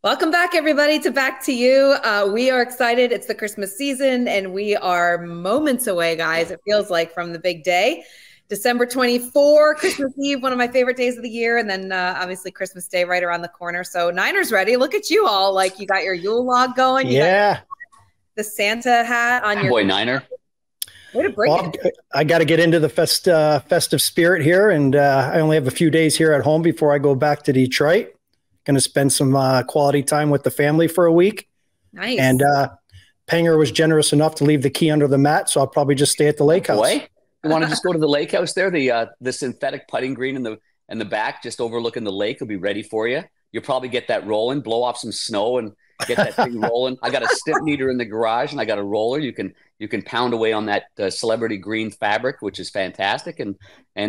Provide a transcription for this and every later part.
Welcome back, everybody, to Back to You. We are excited. It's the Christmas season, and we are moments away, guys. It feels like from the big day. December 24, Christmas Eve, one of my favorite days of the year. And then obviously Christmas Day right around the corner. So Niners ready. Look at you all. Like, you got your Yule log going. You got the Santa hat on your— Boy, Niner. Way to bring it. I got to get into the festive spirit here. And I only have a few days here at home before I go back to Detroit. Going to spend some quality time with the family for a week. Nice. And Panger was generous enough to leave the key under the mat. So I'll probably just stay at the lake house. Boy. You want to just go to the lake house there? The synthetic putting green in the back, just overlooking the lake, will be ready for you. You'll probably get that rolling, blow off some snow, and get that thing rolling. I got a stip meter in the garage, and I got a roller. You can pound away on that celebrity green fabric, which is fantastic, and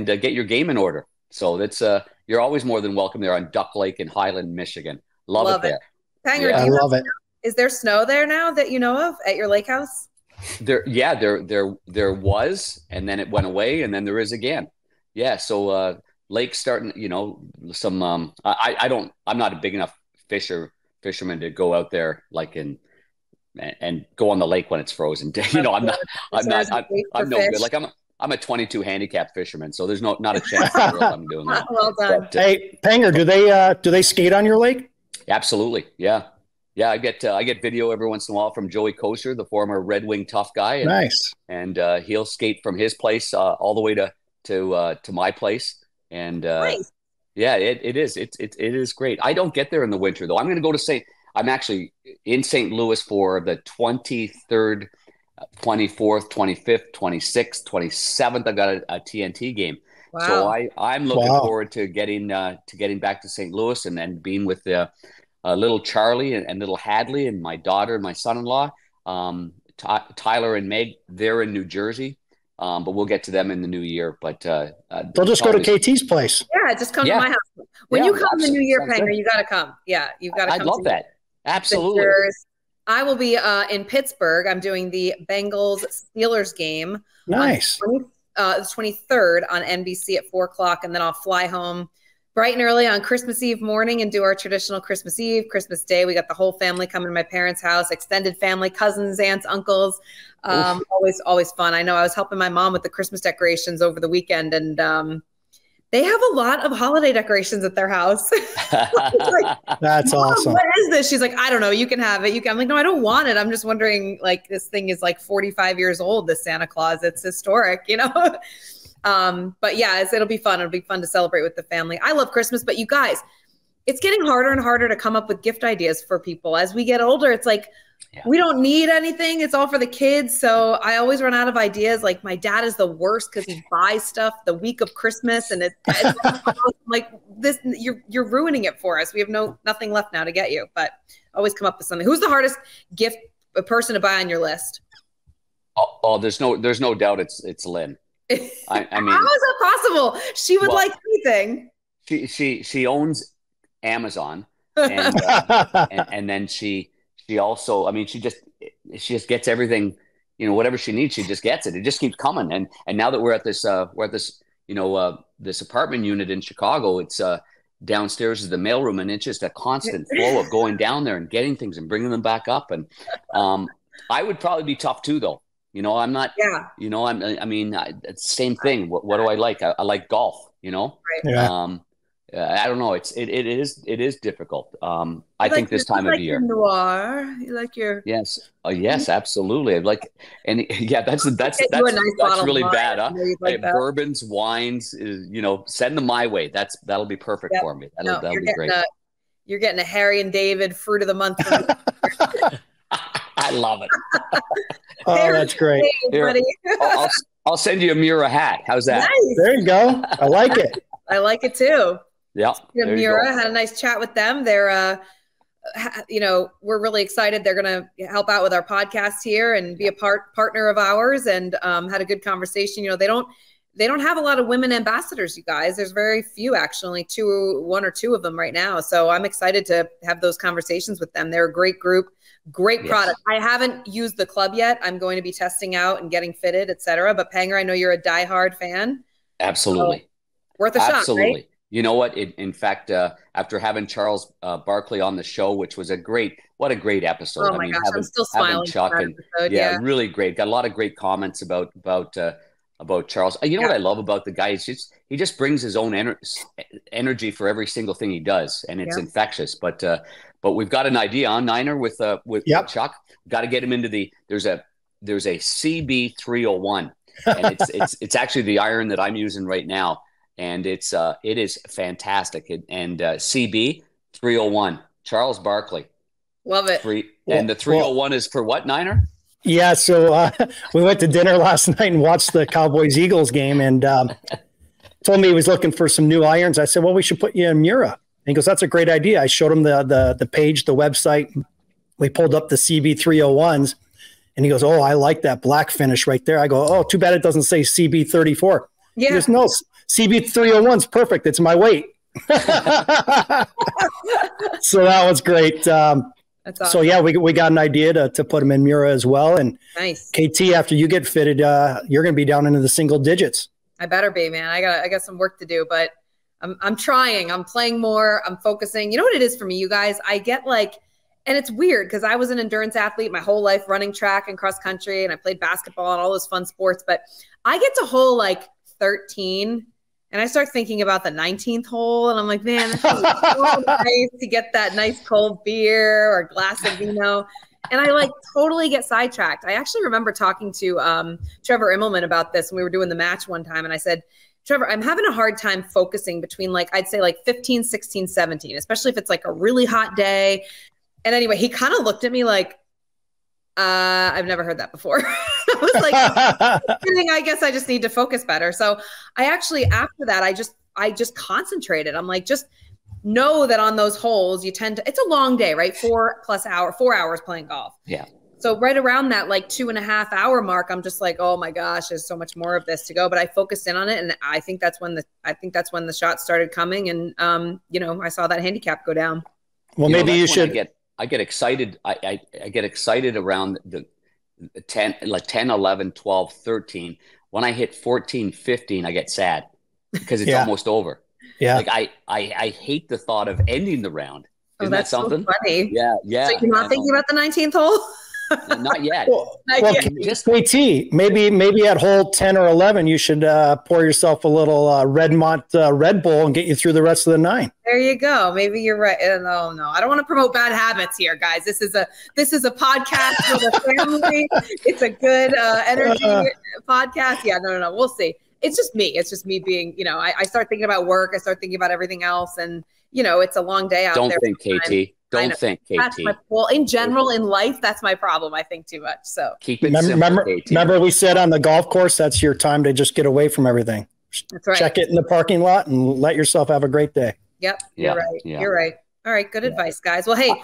get your game in order. So that's you're always more than welcome there on Duck Lake in Highland, Michigan. Love it there. Panger, I love it. Is there snow there now that you know of at your lake house? There was, and then it went away, and then there is again. Yeah, so lake's starting. Some. I'm not a big enough fisherman to go out there and go on the lake when it's frozen. I'm no good. Like I'm a 22 handicap fisherman, so there's not a chance in the world I'm doing that. Well done. But, hey, Panger, do they skate on your lake? Absolutely, yeah. Yeah, I get video every once in a while from Joey Kosher, the former Red Wing tough guy. Nice. And he'll skate from his place all the way to my place. And nice. Yeah, it is great. I don't get there in the winter though. I'm actually in St. Louis for the 23rd, 24th, 25th, 26th, 27th. I've got a TNT game. Wow. So I'm looking forward to getting back to St. Louis and then being with the little Charlie and little Hadley and my daughter and my son-in-law, Tyler and Meg. They're in New Jersey, but we'll get to them in the new year. But they'll just go to KT's place. Yeah, just come to my house. When you come the new year, Panger, you got to come. Yeah, you've got to come. I'd love that. Absolutely. I will be in Pittsburgh. I'm doing the Bengals-Steelers game. Nice. On the 23rd on NBC at 4:00, and then I'll fly home bright and early on Christmas Eve morning and do our traditional Christmas Eve, Christmas Day. We got the whole family coming to my parents' house, extended family, cousins, aunts, uncles. Always fun. I know I was helping my mom with the Christmas decorations over the weekend, and they have a lot of holiday decorations at their house. That's awesome. What is this? She's like, I don't know. You can have it. I'm like, no, I don't want it. I'm just wondering, like, this thing is like 45 years old, this Santa Claus. It's historic, But yeah, it'll be fun. It'll be fun to celebrate with the family. I love Christmas, but you guys, it's getting harder and harder to come up with gift ideas for people. As we get older, it's like, we don't need anything. It's all for the kids. So I always run out of ideas. Like, my dad is the worst because he buys stuff the week of Christmas, and it's like this. You're ruining it for us. We have nothing left now to get you. But always come up with something. Who's the hardest gift person to buy on your list? Oh, there's no doubt it's Lynn. I mean, how is that possible? She would like anything. She owns Amazon, and and then she also, I mean, she just gets everything, whatever she needs, she just gets it. It just keeps coming. And now that we're at this this apartment unit in Chicago, it's downstairs is the mailroom, and it's just a constant flow of going down there and getting things and bringing them back up. And I would probably be tough too, though. I'm not. Yeah. It's the same thing. What do I like? I like golf. Right. Yeah. I don't know. It is difficult. I think this time of year. Noir. You like your. Yes. Yes, absolutely. That's really bad. Huh? Like that. Bourbons, wines, send them my way. That'll be perfect for me. That'll be great. You're getting a Harry and David fruit of the month. I love it. Oh, that's great. Here, I'll send you a Mura hat. How's that? Nice. There you go. I like it. I like it too. Yeah. Mura had a nice chat with them. They're, we're really excited. They're going to help out with our podcast here and be a partner of ours, and had a good conversation. They don't have a lot of women ambassadors, you guys. There's very few, actually, one or two of them right now. So I'm excited to have those conversations with them. They're a great group, great product. I haven't used the club yet. I'm going to be testing out and getting fitted, et cetera. But Panger, I know you're a diehard fan. Absolutely. So worth a shot, right? You know what? In fact, after having Charles Barkley on the show, which was what a great episode. Oh my gosh, I'm still smiling. Chuck from that episode, yeah, really great. Got a lot of great comments about Charles. You know what I love about the guy? He just brings his own energy for every single thing he does, and it's infectious. But we've got an idea on Niner with Chuck. Got to get him into there's a CB 301, and it's actually the iron that I'm using right now. And it is fantastic. And CB 301, Charles Barkley. Love it. And the 301 is for what, Niner? Yeah, so we went to dinner last night and watched the Cowboys-Eagles game, and told me he was looking for some new irons. I said, well, we should put you in Mura. And he goes, that's a great idea. I showed him the page, the website. We pulled up the CB 301s, and he goes, oh, I like that black finish right there. I go, oh, too bad it doesn't say CB 34. Yeah. He goes, no, CB 301's perfect. It's my weight. So that was great. That's awesome. So yeah, we got an idea to put him in Mura as well. And nice. KT, after you get fitted, you're going to be down into the single digits. I better be, man. I got some work to do, but I'm trying. I'm playing more. I'm focusing. You know what it is for me, you guys? I get and it's weird because I was an endurance athlete my whole life, running track and cross country, and I played basketball and all those fun sports. But I get to hole 13. And I start thinking about the 19th hole, and I'm like, man, it's so nice to get that nice cold beer or glass of vino. And I totally get sidetracked. I actually remember talking to Trevor Immelman about this when we were doing the match one time. And I said, Trevor, I'm having a hard time focusing between I'd say 15, 16, 17, especially if it's a really hot day. And anyway, he kind of looked at me I've never heard that before. I was I guess I just need to focus better. So I actually, after that, I just concentrated. I'm just know that on those holes, you tend to, it's a long day, right? 4 hours playing golf. Yeah. So right around that 2.5 hour mark, I'm just oh my gosh, there's so much more of this to go. But I focused in on it. And I think that's when the shots started coming. And, I saw that handicap go down. Well, maybe you should I get excited. I get excited around the 10, 11, 12, 13. When I hit 14, 15, I get sad because it's almost over. Yeah. I hate the thought of ending the round. Isn't that something? So funny. Yeah. So you're not thinking about the 19th hole? Not yet. Just KT, maybe at hole 10 or 11, you should pour yourself a little Redmont Red Bull and get you through the rest of the 9. There you go. Maybe you're right. Oh no, I don't want to promote bad habits here, guys. This is a podcast for the family. It's a good energy podcast. Yeah, no. We'll see. It's just me. It's just me being, I start thinking about work. I start thinking about everything else, and it's a long day out there. Don't think, KT. Don't think, KT. In general, in life, that's my problem. I think too much. So keep it simple, KT. Remember we said on the golf course, that's your time to just get away from everything. That's right. Check it in the parking lot and let yourself have a great day. Yep. You're right. Yeah. You're right. All right. Good advice, guys. Well, hey,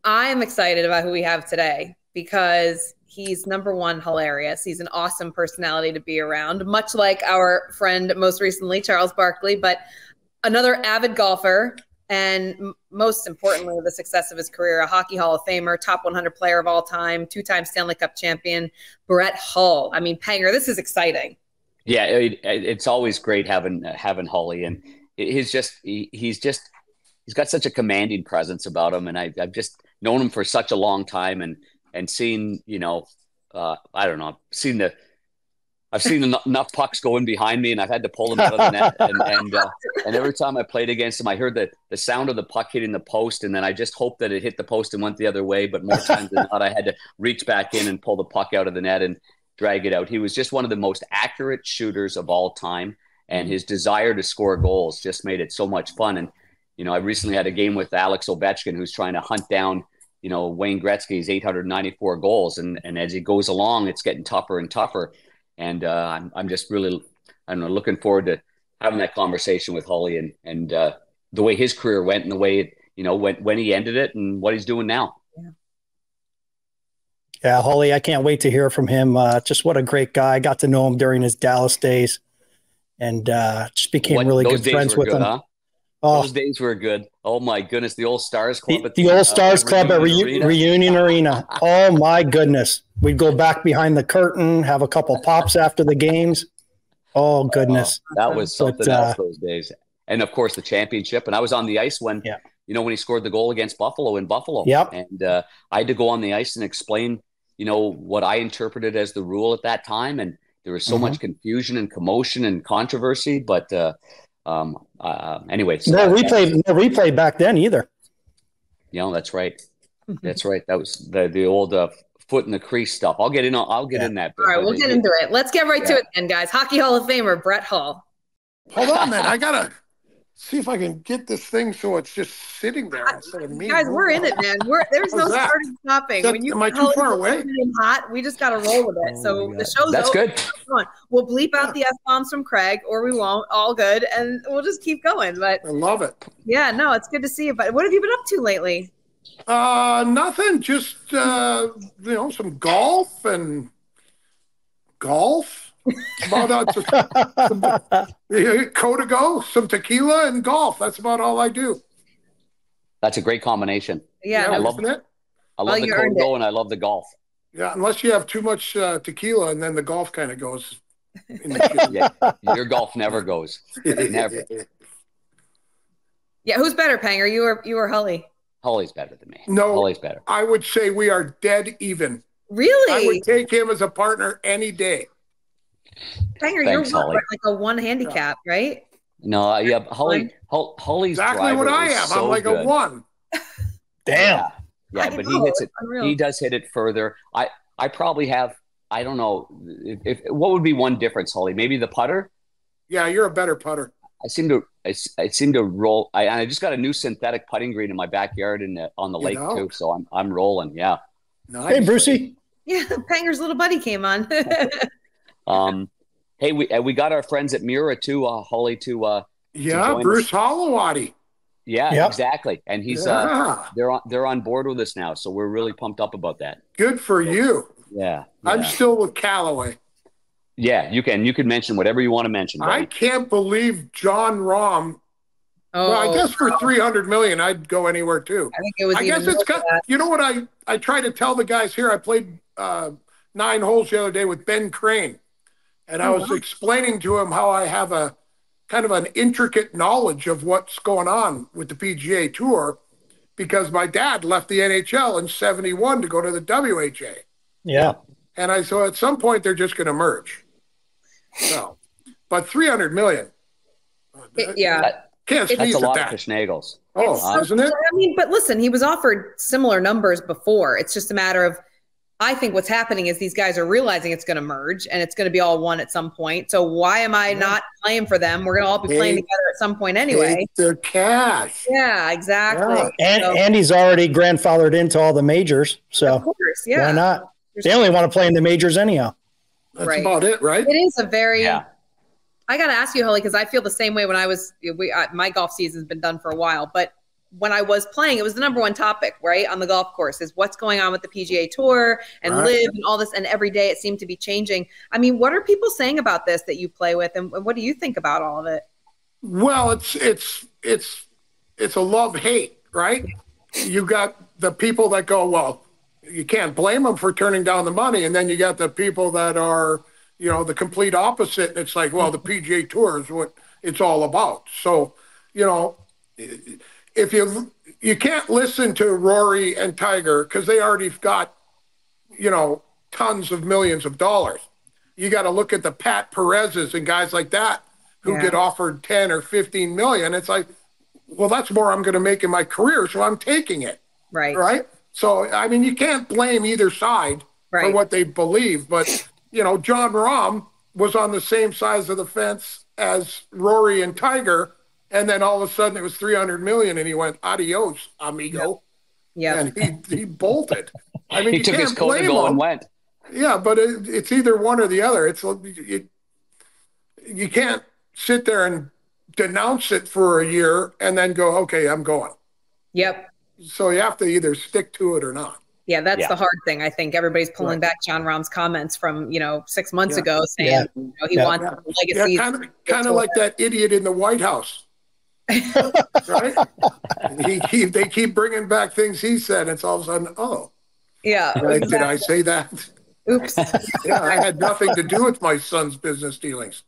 I'm excited about who we have today because he's number one, hilarious. He's an awesome personality to be around, much like our friend most recently, Charles Barkley, but another avid golfer. And most importantly, the success of his career, a Hockey Hall of Famer, top 100 player of all time, 2-time Stanley Cup champion, Brett Hull. I mean, Panger, this is exciting. Yeah, it's always great having Hully, and he's got such a commanding presence about him, and I've just known him for such a long time, and seen I don't know, I've seen enough pucks going behind me, and I've had to pull them out of the net. And every time I played against him, I heard the sound of the puck hitting the post, and then I just hoped that it hit the post and went the other way. But more times than not, I had to reach back in and pull the puck out of the net and drag it out. He was just one of the most accurate shooters of all time, and his desire to score goals just made it so much fun. And I recently had a game with Alex Ovechkin, who's trying to hunt down Wayne Gretzky's 894 goals, and as he goes along, it's getting tougher and tougher. And I'm just really, looking forward to having that conversation with Hully and the way his career went and the way, when he ended it and what he's doing now. Yeah, Hully, I can't wait to hear from him. Just what a great guy. I got to know him during his Dallas days and just became really good friends with him. Huh? Oh, those days were good. Oh, my goodness. The old Stars Club. The old Stars Club at Reunion Arena. Oh, my goodness. We'd go back behind the curtain, have a couple pops after the games. Oh, goodness. That was something else those days. and of course the championship. And I was on the ice when when he scored the goal against Buffalo in Buffalo. Yep. And I had to go on the ice and explain what I interpreted as the rule at that time, and there was so much confusion and commotion and controversy. But anyway, so no replay back then either. That's right. That's right. That was the old foot in the crease stuff. I'll get in that. All right, we'll get into it. Let's get right to it then, guys. Hockey Hall of Famer Brett Hull. Hold on, man. I gotta see if I can get this thing so it's just sitting there instead of me. Guys, we're in it, man. There's no starting stopping. Am I too far away? Hot, we just got to roll with it. So the show's That's over. good. Come on. We'll bleep out the F-bombs from Craig, or we won't. All good, and we'll just keep going. But I love it. Yeah, no, it's good to see you. But what have you been up to lately? Nothing. Just some golf and golf. About some Codigo, some tequila, and golf. That's about all I do. That's a great combination. Yeah, I love it. I love the Codigo and I love the golf. Yeah, unless you have too much tequila, and then the golf kind of goes. Your golf never goes. Never. Yeah, who's better, Panger? You or Hully? Hully's better than me. No, Hully's better. I would say we are dead even. Really? I would take him as a partner any day. Panger, you're like a one handicap, right? No, Hully's exactly what I am. I'm like a one. Damn. Yeah, but he hits it. He does hit it further. I probably have. I don't know if what would be one difference, Hully? Maybe the putter. Yeah, you're a better putter. I seem to roll. I just got a new synthetic putting green in my backyard on the lake too. So I'm rolling. Yeah. Nice. Hey, Brucey. Yeah, Panger's little buddy came on. Hey, we got our friends at Mura too, Holly to Bruce Hollowati. Yeah, exactly. And he's they're on board with us now, so we're really pumped up about that. Good for you. Yeah. I'm still with Callaway. Yeah, you can mention whatever you want to mention. Buddy. I can't believe John Rahm. Well, I guess for $300 million, I'd go anywhere too. I think it was. I guess it's you know what I try to tell the guys here. I played 9 holes the other day with Ben Crane, and I was explaining to him how I have a kind of an intricate knowledge of what's going on with the PGA Tour, because my dad left the NHL in '71 to go to the WHA. Yeah, and so at some point they're just going to merge. So, but $300 million. Can't sneeze that's a lot at that. of fishnagels. Isn't it? I mean, but listen, he was offered similar numbers before. It's just a matter of, I think what's happening is these guys are realizing it's going to merge and it's going to be all one at some point. So why am I not playing for them? We're going to all be playing together at some point anyway. Take their cash. Yeah, exactly. Yeah. And he's already grandfathered into all the majors. So of course, yeah. Why not? They only want to play in the majors anyhow. That's about it, right? It is a very... Yeah. I got to ask you, Holly, because I feel the same way when I was, my golf season's been done for a while, but when I was playing, it was the number one topic, right, on the golf course is what's going on with the PGA Tour and LIV and all this, and every day it seemed to be changing. I mean, what are people saying about this that you play with, and what do you think about all of it? Well, it's a love-hate, right? You got the people that go, well, you can't blame them for turning down the money, and then you got the people that are, the complete opposite. And it's like, well, the PGA Tour is what it's all about. So, if you can't listen to Rory and Tiger because they already got, tons of millions of dollars. You got to look at the Pat Perez's and guys like that who get offered 10 or 15 million. It's like, well, that's more I'm going to make in my career, so I'm taking it. Right. Right. So, I mean, you can't blame either side for what they believe, but John Rahm was on the same side of the fence as Rory and Tiger, and then all of a sudden it was $300 million, and he went, adios, amigo. Yeah. And he bolted. I mean, he took his coat to go and went. Yeah, but it's either one or the other. You can't sit there and denounce it for a year and then go, okay, I'm going. Yep. So you have to either stick to it or not. Yeah, that's the hard thing. I think everybody's pulling back John Rahm's comments from 6 months ago, saying he wants a legacy. Yeah, kind of like that idiot in the White House, right? They keep bringing back things he said. It's all of a sudden, exactly. Did I say that? Oops. Yeah, I had nothing to do with my son's business dealings.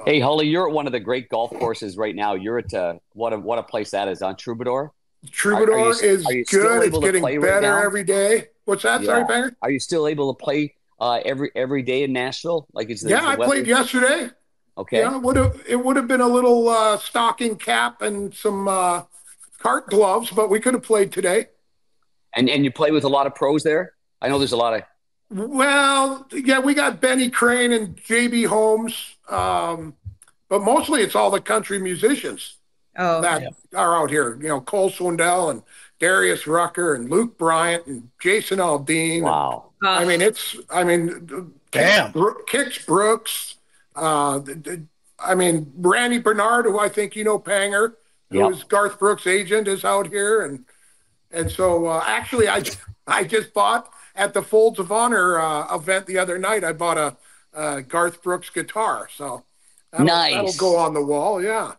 Hey, Holly, you're at one of the great golf courses right now. You're at what a place that is on Troubadour. Troubadour is are you still good. It's able to getting play right better now? every day. What's that? Sorry, Yeah. Banger? Are you still able to play every day in Nashville? Like, is Yeah, the I weather played yesterday. okay? Yeah, it would have been a little stocking cap and some cart gloves, but we could have played today. And you play with a lot of pros there? I know there's a lot of Well, yeah, we got Benny Crane and JB Holmes, but mostly it's all the country musicians that are out here. You know, Cole Swindell and Darius Rucker and Luke Bryant and Jason Aldean. wow. Damn. Kix Brooks. Randy Bernard, who I think you know, Panger, who is Garth Brooks' agent, is out here, and so actually, I just bought at the Folds of Honor event the other night. I bought a Garth Brooks guitar, so that'll go on the wall. Yeah,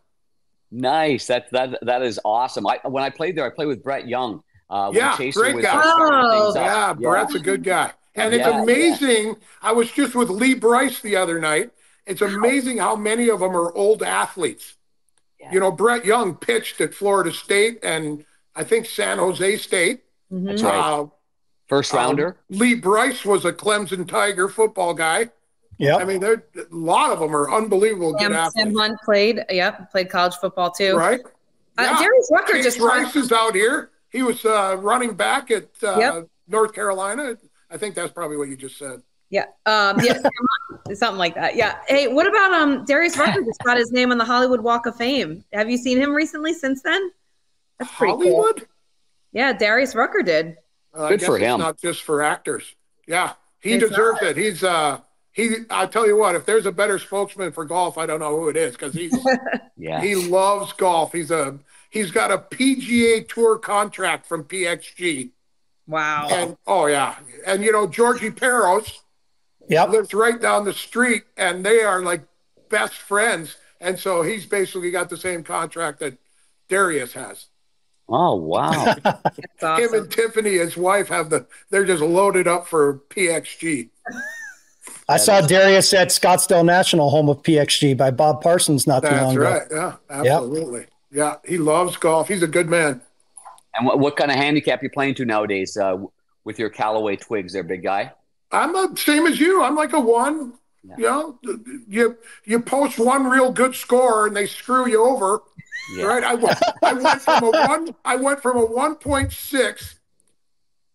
nice. That is awesome. When I played there, I played with Brett Young. Great guy. Brett's a good guy, and it's amazing. Yeah. I was just with Lee Bryce the other night. It's amazing how many of them are old athletes. Yeah. You know, Brett Young pitched at Florida State and I think San Jose State. Mm-hmm. That's right. First rounder. Lee Bryce was a Clemson Tiger football guy. Yeah. I mean, a lot of them are unbelievable good athletes. Sam Hunt played college football too. Right. Darius Rucker just Bryce is out here. He was running back at North Carolina. I think that's probably what you just said. Yeah. Something like that. Yeah. Hey, what about Darius Rucker just got his name on the Hollywood Walk of Fame. Have you seen him recently since then? That's pretty Hollywood? Cool. Yeah, Darius Rucker did. Good for him. It's not just for actors. Yeah. He deserves it. He's I'll tell you what, if there's a better spokesman for golf, I don't know who it is, because he loves golf. He's got a PGA Tour contract from PXG. Wow. And you know, Georgie Peros lives right down the street, and they are like best friends. And so he's basically got the same contract that Darius has. Oh, wow. That's awesome. Him and Tiffany, his wife, they're just loaded up for PXG. I saw Darius at Scottsdale National, home of PXG, by Bob Parsons not too long ago. That's right. Yeah, absolutely. Yep. Yeah, he loves golf. He's a good man. And what kind of handicap you playing to nowadays with your Callaway Twigs there, big guy? I'm the same as you. I'm like a 1. Yeah. You know, you post one real good score and they screw you over. Yeah. Right? I went from a 1.6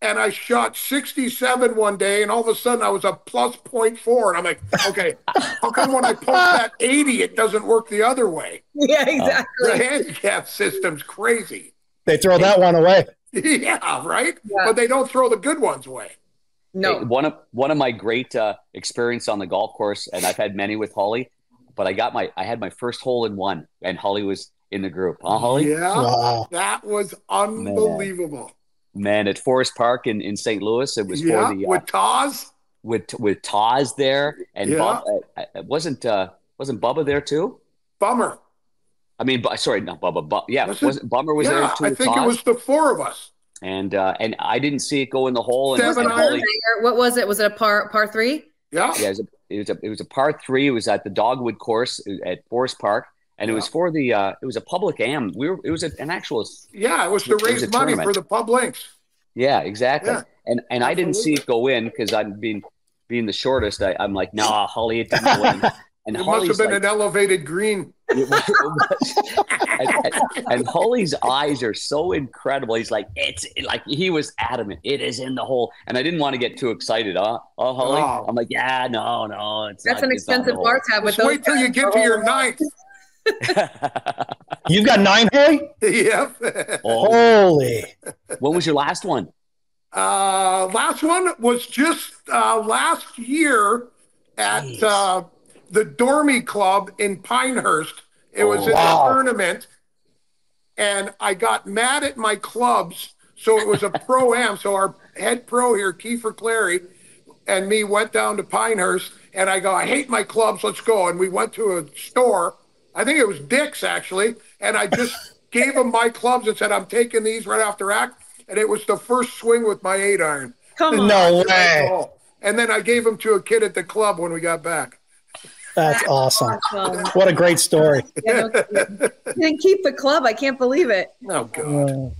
and I shot 67 one day, and all of a sudden I was a plus 0.4, and I'm like, okay, how come when I post that 80 it doesn't work the other way? Yeah, exactly. The handicap system's crazy. They throw that one away. Yeah, right? Yeah. But they don't throw the good ones away. No. Hey, one of my great experience on the golf course, and I've had many with Holly, but I had my first hole in one, and Holly was in the group. Holly? Yeah, wow. That was unbelievable. Man, at Forest Park in St. Louis, it was for the with Taz, with Taz there, and Bob, wasn't Bubba there too? Bummer. I mean, sorry, not Bubba. Wasn't Bummer was there too? I think Taz? It was the 4 of us. And I didn't see it go in the hole. What was it? Was it a par 3? Yeah. Yeah, it was a par 3. It was at the Dogwood course at Forest Park. And it was for the it was a public am. It was an actual. Yeah, it was to raise money for the pub links. Yeah, exactly. Yeah, and I didn't see it go in because I'm being the shortest. I'm like, nah, Holly, it didn't go in. And it must have been an elevated green. And Holly's eyes are so incredible. He's like, it's like he was adamant. It is in the hole, and I didn't want to get too excited. Holly. Oh. I'm like, yeah, no, it's that's an expensive bar tab. With wait till you get to your 9th. You've got 9, Holly? Yep. Holy. When was your last one? Last one was just last year at the Dormy Club in Pinehurst. It was in a tournament, and I got mad at my clubs, so it was a pro-am. So our head pro here, Kiefer Clary, and me went down to Pinehurst, and I go, I hate my clubs, let's go. And we went to a store. I think it was Dick's, actually. And I just gave him my clubs and said, I'm taking these right after act. And it was the first swing with my 8-iron. Come on. No way. And then I gave them to a kid at the club when we got back. That's awesome. Awesome. What a great story. Yeah, no, you didn't keep the club. I can't believe it. Oh God.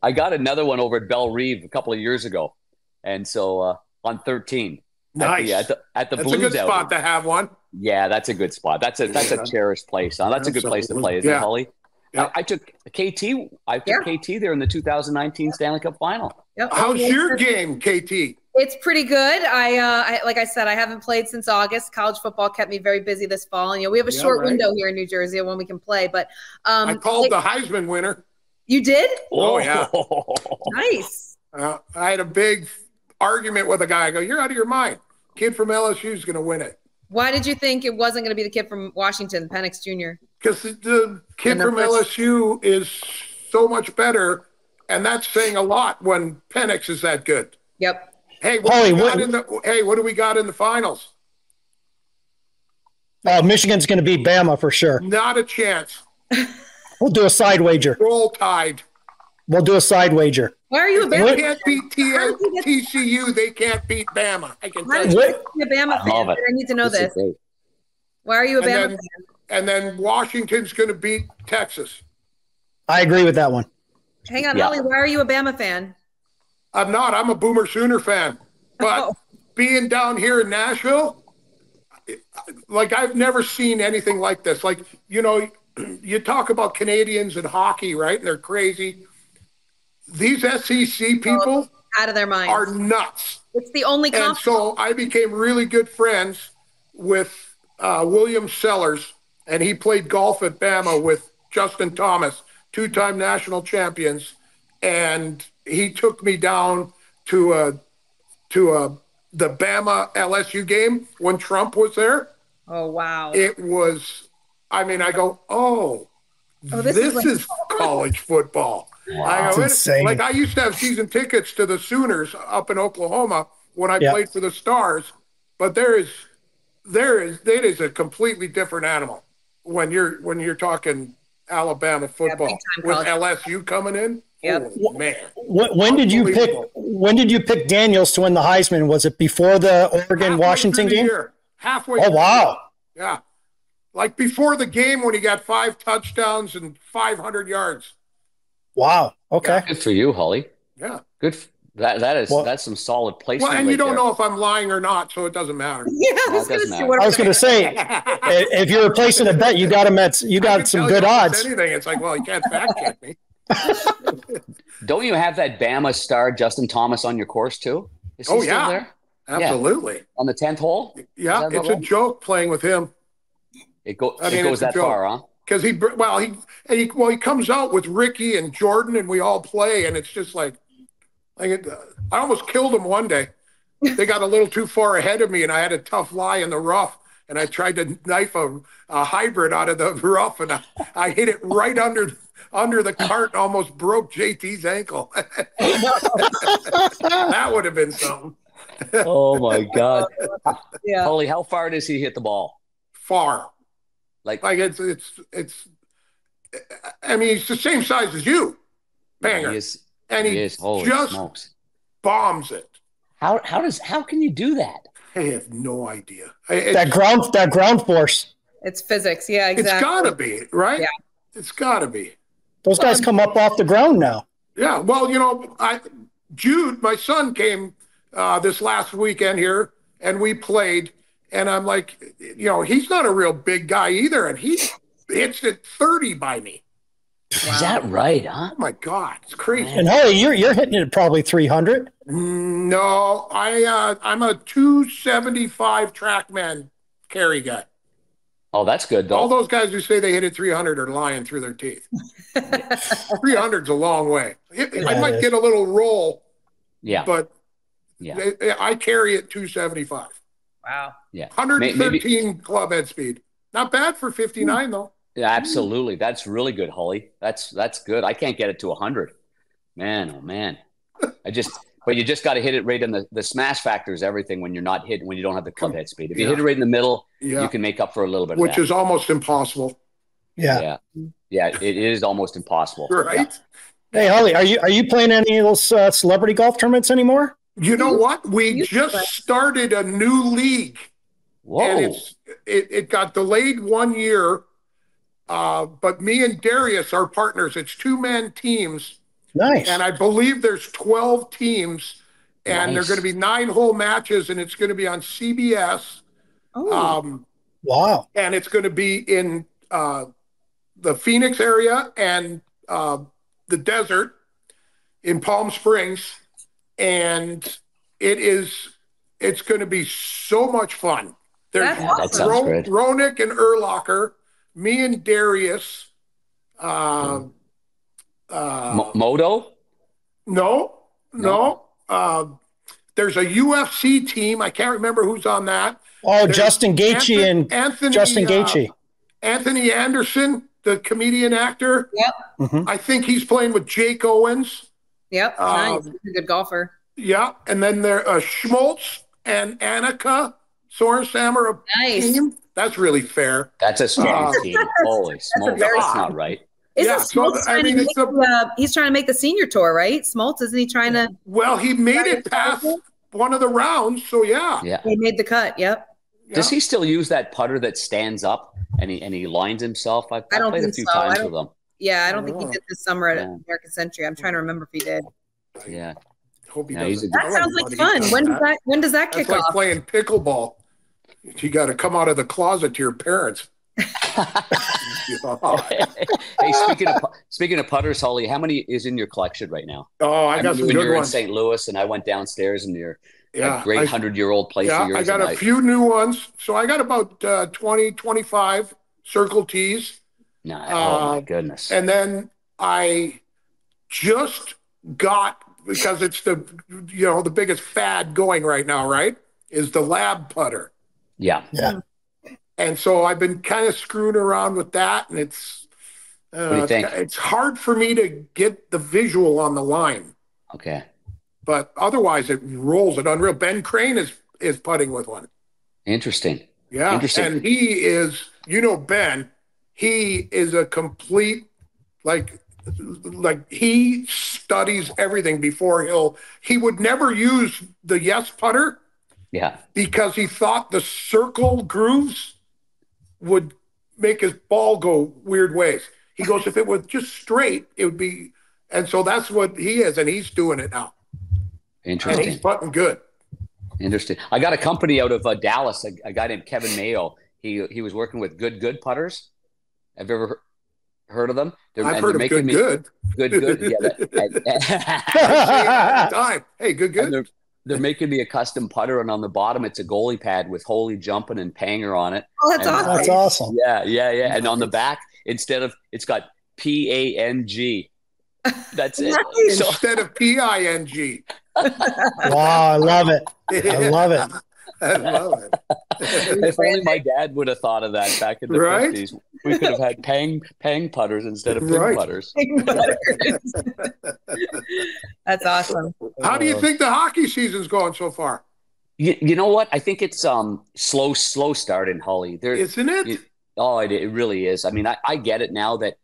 I got another one over at Belle Reve a couple of years ago, and so on 13. Nice. At the That's Blues a good spot outing. to have one. Yeah, that's a good spot. That's a cherished place. Huh? That's a good place to play, isn't it, Holly? Yeah. I took KT. I took KT there in the 2019 Stanley Cup Final. Yep. How's your game, KT? It's pretty good. I like I said, I haven't played since August. College football kept me very busy this fall, and we have a short window here in New Jersey when we can play. But I called the Heisman winner. You did? Oh yeah. Nice. I had a big argument with a guy. I go, "You're out of your mind. Kid from LSU is going to win it." Why did you think it wasn't going to be the kid from Washington, Penix Jr.? Because the kid from LSU is so much better, and that's saying a lot when Penix is that good. Yep. Hey, what do we got in the finals? Michigan's going to beat Bama for sure. Not a chance. We'll do a side wager. Roll Tide. We'll do a side wager. Why are you a Bama? They can't beat TCU. They can't beat Bama. I can tell you. Why are you a Bama fan? I need to know this. Why are you a Bama fan? And then Washington's going to beat Texas. I agree with that one. Hang on, Holly. Why are you a Bama fan? I'm not. I'm a Boomer Sooner fan. But being down here in Nashville, like I've never seen anything like this. Like, you talk about Canadians and hockey, right? And they're crazy. These SEC people out of their minds are nuts. It's the only And so I became really good friends with William Sellers, and he played golf at Bama with Justin Thomas, two-time national champions. And he took me down to the Bama LSU game when Trump was there. Oh, wow. It was, I go, this is college football. Wow. That's insane. Like I used to have season tickets to the Sooners up in Oklahoma when I played for the Stars, but it is a completely different animal when you're talking Alabama football with LSU coming in. Yep. Oh, man. When did you pick Daniels to win the Heisman? Was it before the Oregon-Washington game? Halfway. Oh, wow. Yeah. Like before the game when he got 5 touchdowns and 500 yards. Wow. Okay. Good for you, Holly. Yeah. Good. That's some solid placement. Well, and you don't know if I'm lying or not, so it doesn't matter. Yeah, I was going to say, if you're replacing a bet, you got some good odds. Anything, it's like, well, you can't fact check me. Don't you have that Bama star Justin Thomas on your course too? Is he still there? Absolutely. Yeah. On the 10th hole? Yeah, it's a joke playing with him. It goes that far, huh? Because he comes out with Ricky and Jordan, and we all play, and it's just like I almost killed him one day. They got a little too far ahead of me, and I had a tough lie in the rough, and I tried to knife a hybrid out of the rough, and I hit it right under the cart and almost broke JT's ankle. That would have been something. Oh my God. Yeah. Holly, how far does he hit the ball? Far. Like it's I mean, he's the same size as you, Banger. He just bombs it. How can you do that? I have no idea. That ground force. It's physics. Yeah, exactly. It's gotta be, right? Yeah. It's gotta be. Those guys come up off the ground now. Yeah. Well, Jude, my son, came this last weekend here, and we played. And I'm like, he's not a real big guy either, and he hits it 30 by me. Wow. Is that right, huh? Oh my God, it's crazy. And Holly, you're hitting it probably 300. No, I'm a 275 TrackMan carry guy. Oh, that's good though. All those guys who say they hit it 300 are lying through their teeth. 300's a long way. I might get a little roll. Yeah, but I carry it 275. Wow. Yeah. 113 club head speed. Not bad for 59 though. Yeah, absolutely. That's really good, Holly. That's good. I can't get it to 100. Man, oh man. But you just got to hit it right in the smash factor is everything when you don't have the club head speed. If you hit it right in the middle, you can make up for a little bit of which is almost impossible. Yeah. Yeah, it is almost impossible. Right. Yeah. Hey, Holly, are you playing any of those celebrity golf tournaments anymore? You know what? We just started a new league. Whoa. And it got delayed 1 year. But me and Darius are partners. It's 2-man teams. Nice. And I believe there's 12 teams, and they're Nice. going to be 9-hole matches, and it's going to be on CBS. Oh. Wow. And it's going to be in the Phoenix area and the desert in Palm Springs. And it's going to be so much fun. There's That sounds great. Ronick and Urlacher, me and Darius. Moto? No. There's a UFC team. I can't remember who's on that. Oh, There's Justin Gaethje and Justin Gaethje. Anthony Anderson, the comedian actor. Yep. Mm-hmm. I think he's playing with Jake Owens. Yep. Nice. He's a good golfer. Yeah. And then there Schmaltz and Annika Sorenstam are a Nice. team. That's really fair. That's a strong team. Holy smokes. That's not right. Isn't Smoltz he's trying to make the senior tour, right? Smoltz, isn't he trying to? Well, he made it past one of the rounds, so yeah. He made the cut. Yep. Does he still use that putter that stands up and he lines himself? I don't played think a few so. times with him. Yeah, I don't think he did this summer at American Century. I'm trying to remember if he did. Yeah. Hope he doesn't. That sounds like fun. When does that kick That's like off? playing pickleball. You got to come out of the closet to your parents. Hey, speaking of putters, Holly, how many is in your collection right now? Oh, I got some when good you were ones. in St. Louis, and I went downstairs in your great 100-year-old place of yours. I got a few new ones. So I got about 20, 25 Circle T's. No, oh my goodness. And then I just got, because it's the biggest fad going right now, right? Is the lab putter. Yeah. And so I've been kind of screwing around with that, and it's what do you think? It's hard for me to get the visual on the line. Okay. But otherwise, it rolls it unreal. Ben Crane is putting with one. Interesting. Yeah. Interesting. And he is, Ben, he is a complete, like he studies everything before he would never use the yes putter. Yeah. Because he thought the circle grooves would make his ball go weird ways. He goes, if it was just straight, it would be. And so that's what he is, and he's doing it now. Interesting. And he's putting good. Interesting. I got a company out of Dallas, a guy named Kevin Mayo. He was working with good putters. Have you ever heard of them? I've heard of good. Yeah. Time. Hey, good. They're making me a custom putter, and on the bottom it's a goalie pad with Holy Jumping and Panger on it. Oh, that's awesome. That's awesome. Yeah. And on the back, it's got PANG. That's it. Nice. Instead of PING. Wow, I love it. I love it. I love it. If only my dad would have thought of that back in the 50s. We could have had pang putters instead of ping putters. That's awesome. How do you think the hockey season's going so far? You know what? I think it's slow starting, Holly. Isn't it? It really is. I mean, I get it now that,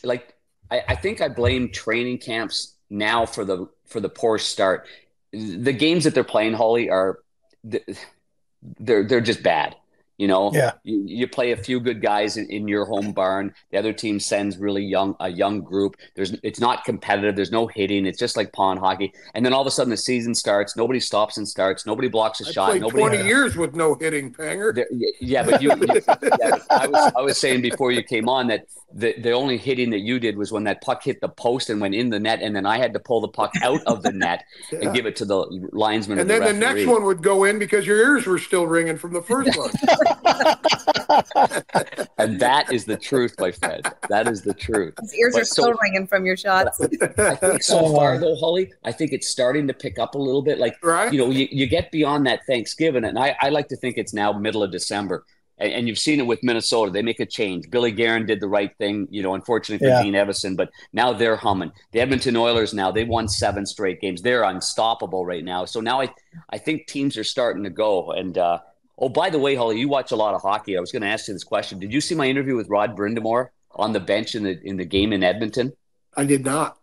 like, I think I blame training camps now for the poor start. The games that they're playing, Holly, they're just bad. Yeah. You play a few good guys in your home barn. The other team sends a young group. It's not competitive. There's no hitting. It's just like pond hockey. And then all of a sudden the season starts. Nobody stops and starts. Nobody blocks a shot. Played 20 years with no hitting, Panger. But I was saying before you came on that the only hitting that you did was when that puck hit the post and went in the net, and then I had to pull the puck out of the net and give it to the linesman. And then the next one would go in because your ears were still ringing from the first one. And that is the truth, my friend. That is the truth. His ears are still ringing from your shots. I think so far, though, Holly, I think it's starting to pick up a little bit. Like, you get beyond that Thanksgiving, and I like to think it's now middle of December. And you've seen it with Minnesota. They make a change. Billy Guerin did the right thing, unfortunately for Dean Evison, but now they're humming. The Edmonton Oilers now, they won 7 straight games. They're unstoppable right now. So now I think teams are starting to go. And, by the way, Holly, you watch a lot of hockey. I was going to ask you this question. Did you see my interview with Rod Brindamore on the bench in the game in Edmonton? I did not.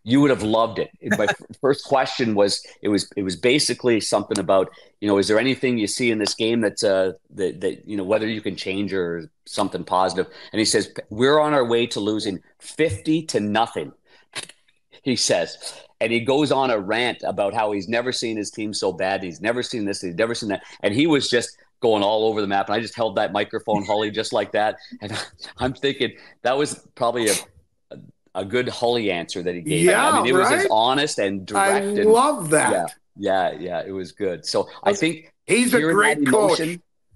You would have loved it. My first question was, it was basically something about, is there anything you see in this game that's that whether you can change or something positive? And he says, we're on our way to losing 50-0. He says, and he goes on a rant about how he's never seen his team so bad. He's never seen this. He's never seen that. And he was just going all over the map. And I just held that microphone, Hully, just like that. And I'm thinking that was probably a good Hully answer that he gave. Yeah, I mean, it was as honest and direct. I love that. Yeah, it was good. So I think he's a great coach.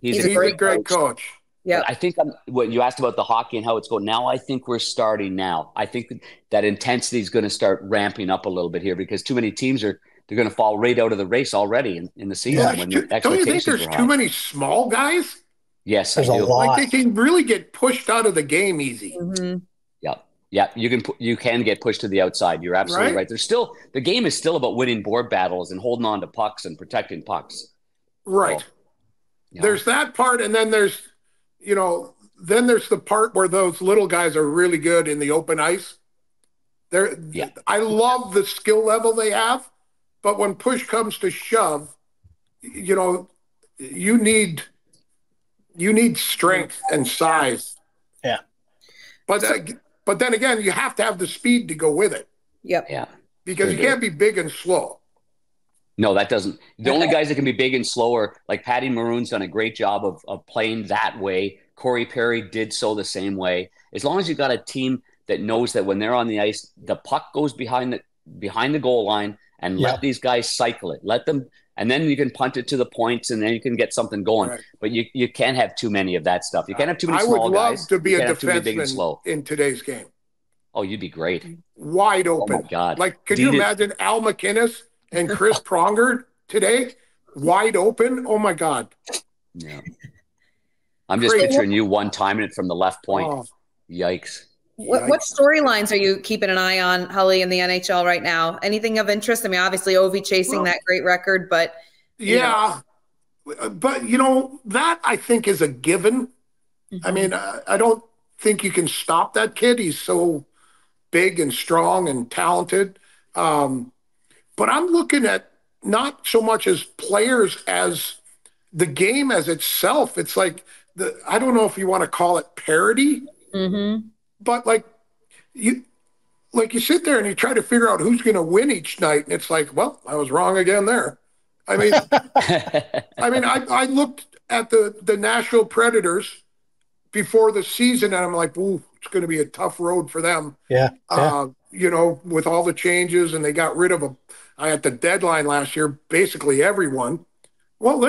He's a great coach. Yeah, I think what you asked about the hockey and how it's going now. I think we're starting now. I think that intensity is going to start ramping up a little bit here because too many teams they're going to fall right out of the race already in the season. Yeah, when don't you think there's too many small guys? Yes, there's a lot. Like they can really get pushed out of the game easy. Mm-hmm. Yeah, you can get pushed to the outside. You're absolutely right. The game is still about winning board battles and holding on to pucks and protecting pucks. Right. So, there's that part, and then there's the part where those little guys are really good in the open ice. I love the skill level they have, but when push comes to shove, you need strength and size. Yeah. But then again, you have to have the speed to go with it. Yep. Yeah. Because you can't be big and slow. No, that doesn't. The only guys that can be big and slow are like Patty Maroon's done a great job of playing that way. Corey Perry did so the same way. As long as you've got a team that knows that when they're on the ice, the puck goes behind the goal line and let these guys cycle it. Let them, and then you can punt it to the points and then you can get something going. Right. But you can't have too many of that stuff. You can't have too many small guys. I would love to be a defenseman in today's game. Oh, you'd be great. Wide open. Oh, my God. Like, could you imagine Al McInnes and Chris Pronger today? Wide open? Oh, my God. Yeah. I'm just picturing you one-timing it from the left point. Oh. Yikes. What storylines are you keeping an eye on, Hully, in the NHL right now? Anything of interest? I mean, obviously, Ovi chasing that great record, but... Yeah. But, that I think is a given. Mm-hmm. I mean, I don't think you can stop that kid. He's so big and strong and talented. But I'm looking at not so much as players as the game as itself. It's like, I don't know if you want to call it parody, but like you sit there and you try to figure out who's going to win each night. And it's like, well, I was wrong again there. I mean, I looked at the Nashville Predators before the season and I'm like, ooh, it's going to be a tough road for them. Yeah. With all the changes, and they got rid of at the deadline last year, basically everyone. Well,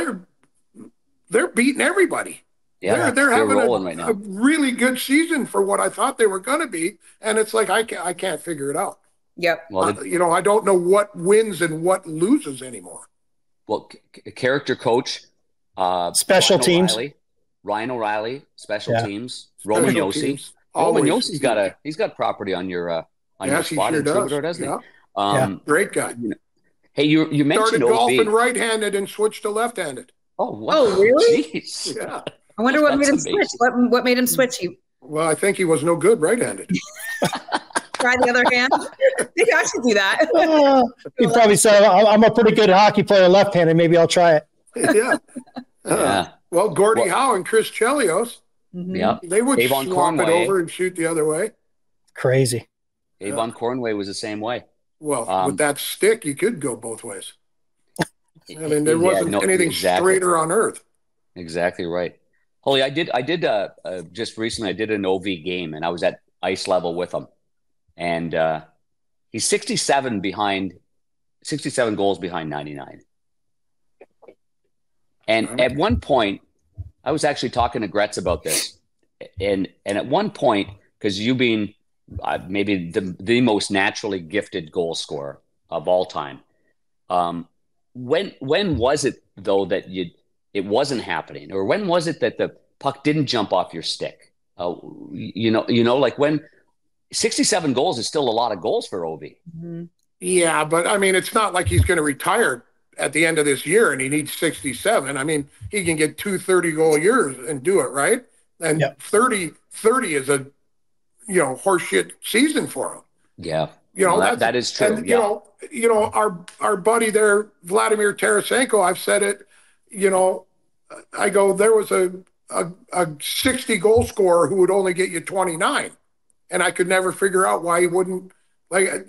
they're beating everybody. Yeah, they're having right a really good season for what I thought they were going to be, and it's like I can't figure it out. Yep. Well, I don't know what wins and what loses anymore. Well, character coach, special teams, Ryan O'Reilly, special teams, Roman Yossi. Roman Yossi's got property on your spot in Troubadour, doesn't he? Great guy. Hey, you mentioned started golfing right-handed and switched to left-handed. Oh, wow. Oh, really? Jeez. Yeah. I wonder what made him switch. What made him switch? Well, I think he was no good right-handed. Try the other hand. Maybe I should do that. He probably said, "I'm a pretty good hockey player left-handed. Maybe I'll try it." Yeah. Well, Gordie Howe and Chris Chelios. Yeah. They would swap it over and shoot the other way. Crazy. Avon Cornway was the same way. Well, with that stick, you could go both ways. I mean, there wasn't anything straighter on earth. Exactly right. Holy, I did just recently, I did an OV game and I was at ice level with him. And he's 67 goals behind 99. And at one point, I was actually talking to Gretz about this. And at one point, because you being maybe the most naturally gifted goal scorer of all time, when was it though that it wasn't happening, or when was it that the puck didn't jump off your stick? Like when 67 goals is still a lot of goals for Ovi. Mm-hmm. Yeah, but I mean, it's not like he's going to retire at the end of this year and he needs 67. I mean, he can get 2 30-goal years and do it, right? And 30 is a horseshit season for him. Yeah. You know, that is true. And you know, our buddy there, Vladimir Tarasenko, I've said it, you know, I go, there was a 60 goal scorer who would only get you 29. And I could never figure out why he wouldn't, like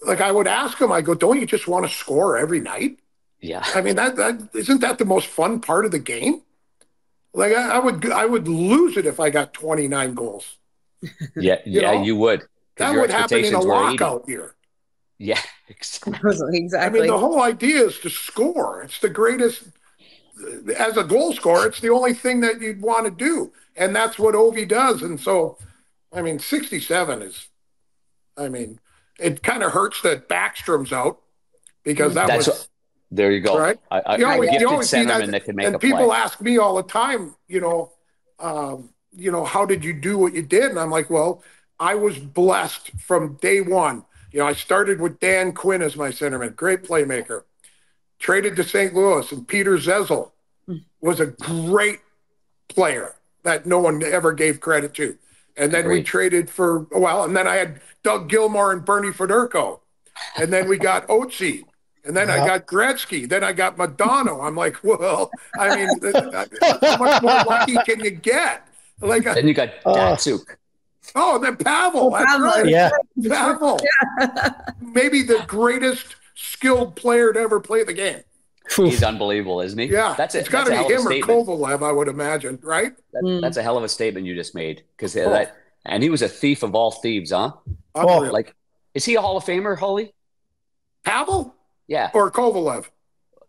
I would ask him, I go, don't you just want to score every night? Yeah. I mean, that isn't that the most fun part of the game? Like I would lose it if I got 29 goals. Yeah, you would. That would happen in a lockout year. Yeah, exactly. I mean, the whole idea is to score. It's the greatest. As a goal scorer, it's the only thing that you'd want to do, and that's what Ovi does. And so, I mean, 67 is. I mean, it kind of hurts that Backstrom's out because there you go. Right? You always see that can make and a people play. ask me all the time, you know, how did you do what you did? And I'm like, well, I was blessed from day one. You know, I started with Dan Quinn as my centerman, great playmaker. Traded to St. Louis, and Peter Zezel was a great player that no one ever gave credit to. And then we traded for a while, and then I had Doug Gilmour and Bernie Federico. And then we got Otzi. And then I got Gretzky. Then I got Madonna. I'm like, well, I mean, how much more lucky can you get? Like, then you got Datsuk. Oh, and then Pavel. That's right. Yeah. Pavel. Maybe the greatest skilled player to ever play the game. He's unbelievable, isn't he? Yeah. That's it. It's got to be him or Kovalev, I would imagine, right? That's a hell of a statement you just made. And he was a thief of all thieves, huh? Like, is he a Hall of Famer, Holly? Pavel? Yeah. Or Kovalev?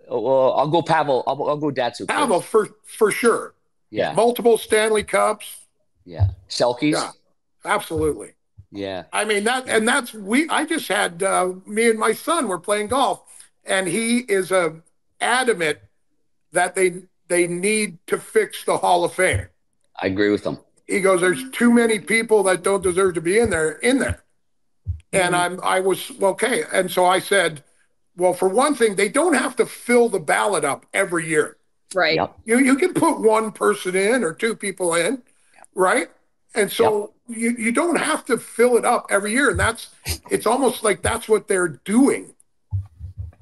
Well, I'll go Pavel. I'll go Datsuk. Pavel for sure. Yeah. Multiple Stanley Cups. Yeah. Selkies. Yeah. Absolutely. Yeah. I mean, I just had, me and my son were playing golf, and he is adamant that they need to fix the Hall of Fame. I agree with him. He goes, there's too many people that don't deserve to be in there. And I was, okay. And so I said, well, for one thing, they don't have to fill the ballot up every year. Right. Yep. You can put one person in or two people in, right? And so you don't have to fill it up every year. And it's almost like that's what they're doing.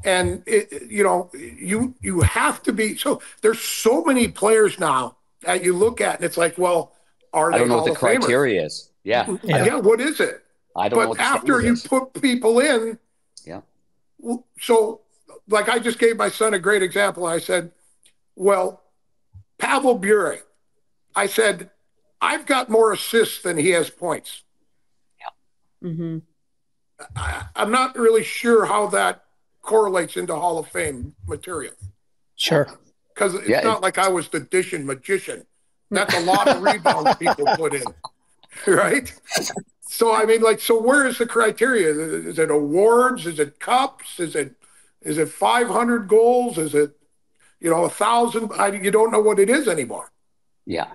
And, you have to be. So there's so many players now that you look at, and it's like, well, are they I don't know Hall what the of Famers? criteria is. Yeah. Yeah, what is it? I don't know what the after you put people in, so like I just gave my son a great example. I said, well, Pavel Bure, I said, I've got more assists than he has points. Yeah. Mm-hmm. I'm not really sure how that correlates into Hall of Fame material. Sure. Because it's not like I was the dishing magician. That's a lot of rebounds people put in, right? So, I mean, so where is the criteria? Is it awards? Is it cups? Is it 500 goals? Is it, 1,000? You don't know what it is anymore. Yeah.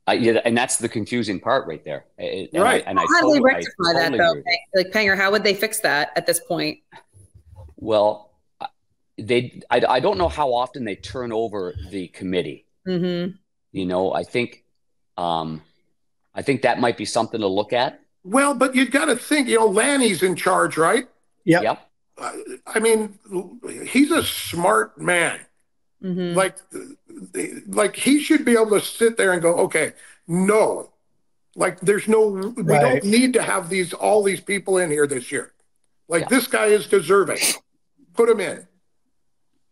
And that's the confusing part right there. Right. How do they rectify that, though? Like, Panger, how would they fix that at this point? Well, I don't know how often they turn over the committee. Mm-hmm. I think that might be something to look at. Well, but you got to think, Lanny's in charge, right? Yep. I mean, he's a smart man. Mm-hmm. Like he should be able to sit there and go, okay, no, like we don't need to have all these people in here this year. This guy is deserving. Put him in.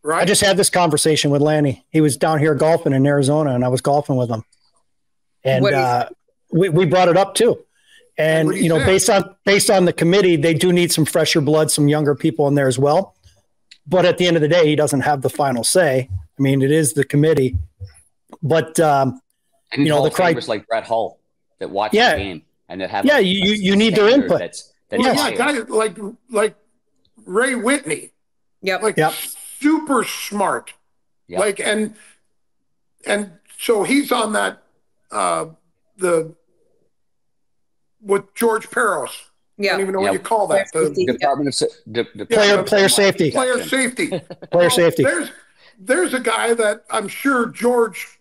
Right. I just had this conversation with Lanny. He was down here golfing in Arizona, and I was golfing with him. And we brought it up too. And based on the committee, they do need some fresher blood, some younger people in there as well. But at the end of the day, he doesn't have the final say. I mean, it is the committee. But the criteria like Brett Hull that watch the game and that have you need their input. Guys like Ray Whitney. Yep. Super smart. Yep. And so he's on that with George Peros. I don't even know what you call that. The Department of Player safety. Player safety. Player safety. There's a guy that I'm sure George,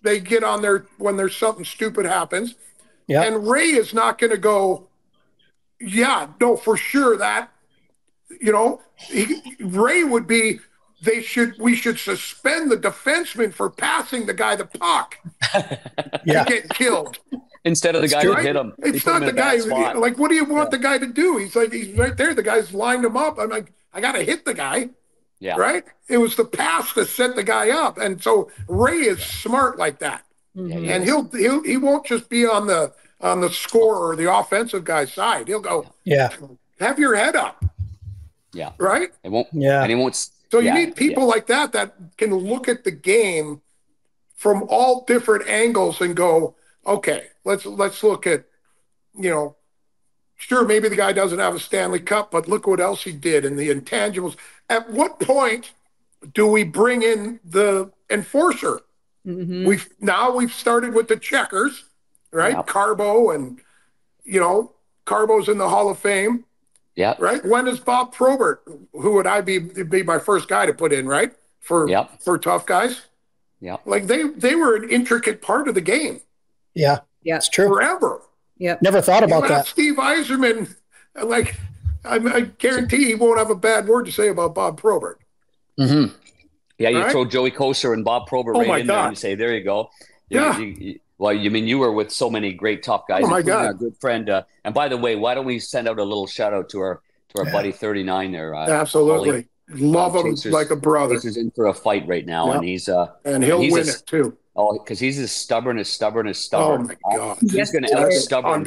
they get on there when there's something stupid happens. Yeah. And Ray is not going to go, Yeah, no, for sure that, Ray would be, we should suspend the defenseman for passing the guy the puck Yeah. to get killed. Instead of the guy who hit him. It's not the guy, like, what do you want the guy to do? He's right there. The guy's lined him up. I'm like, I got to hit the guy. Yeah. Right? It was the pass that set the guy up. And so Ray is smart like that. Mm-hmm. And he won't just be on the score or the offensive guy's side. He'll go, have your head up. Yeah. Right? It won't. Yeah. And he won't. So you need people like that can look at the game from all different angles and go, okay, let's look at, sure, maybe the guy doesn't have a Stanley Cup, but look what else he did and the intangibles. At what point do we bring in the enforcer? Mm-hmm. We've started with the checkers, right? Yep. Carbo and, Carbo's in the Hall of Fame. Yeah. Right. When is Bob Probert? Who would I be my first guy to put in, right? For tough guys. Yeah. Like they were an intricate part of the game. Yeah. Yeah. It's true. Forever. Yeah. Never thought about that. Steve Yzerman, like, I guarantee he won't have a bad word to say about Bob Probert. Mm-hmm. Yeah, you throw Joey Kocur and Bob Probert right in there and you say, there you go. You were with so many great top guys. Oh, my God. Our good friend. And by the way, why don't we send out a little shout out to our buddy 39 there. Absolutely. Love him like a brother. He's in for a fight right now, and he's and he'll win it too. Oh, because he's as stubborn as stubborn. Oh my God! He's going to out-stubborn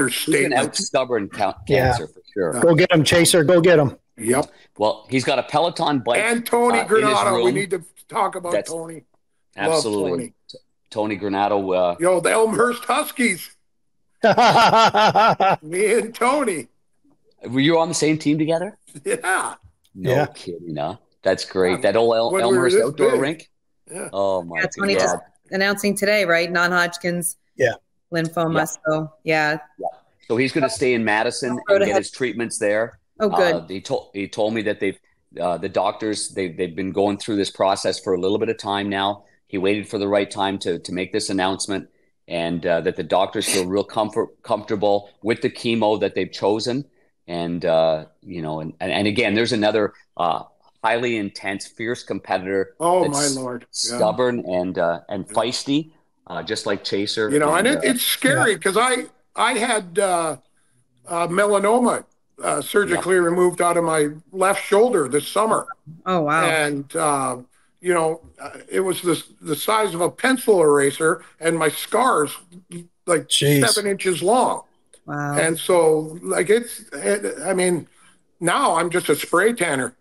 cancer for sure. Go get him, Chaser. Go get him. Yep. Well, he's got a Peloton bike. And Tony Granato. We need to talk about Tony. Absolutely. Tony Granato. The Elmhurst Huskies. Me and Tony. Were you on the same team together? Yeah. No kidding, huh? That's great. That old Elmhurst outdoor rink. Yeah. Oh my God. Tony just announcing today, right? Non-Hodgkin's lymphoma. So So he's going to stay in Madison and get his treatments there. Oh, good. He told me that the doctors they've been going through this process for a little bit of time now. He waited for the right time to make this announcement, and that the doctors feel real comfortable with the chemo that they've chosen. And and again, there's another highly intense, fierce competitor. Oh my Lord! Stubborn and feisty, just like Chaser. And it's scary because I had melanoma surgically removed out of my left shoulder this summer. Oh wow! And it was the size of a pencil eraser, and my scars like 7 inches long. Wow. And so, like, now I'm just a spray tanner.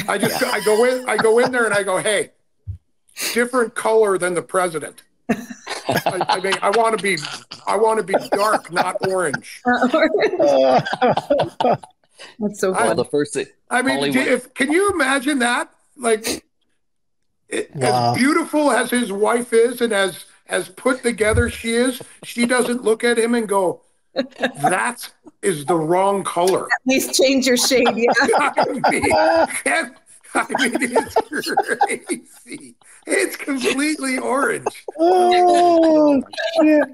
I go in there and I go, hey, different color than the president. I want to be dark, not orange. That's so fun. The first thing. Can you imagine that? Like, as beautiful as his wife is, and as put together she is, she doesn't look at him and go, that is the wrong color. At least change your shade. Yeah. It's crazy. It's completely orange. Oh, shit.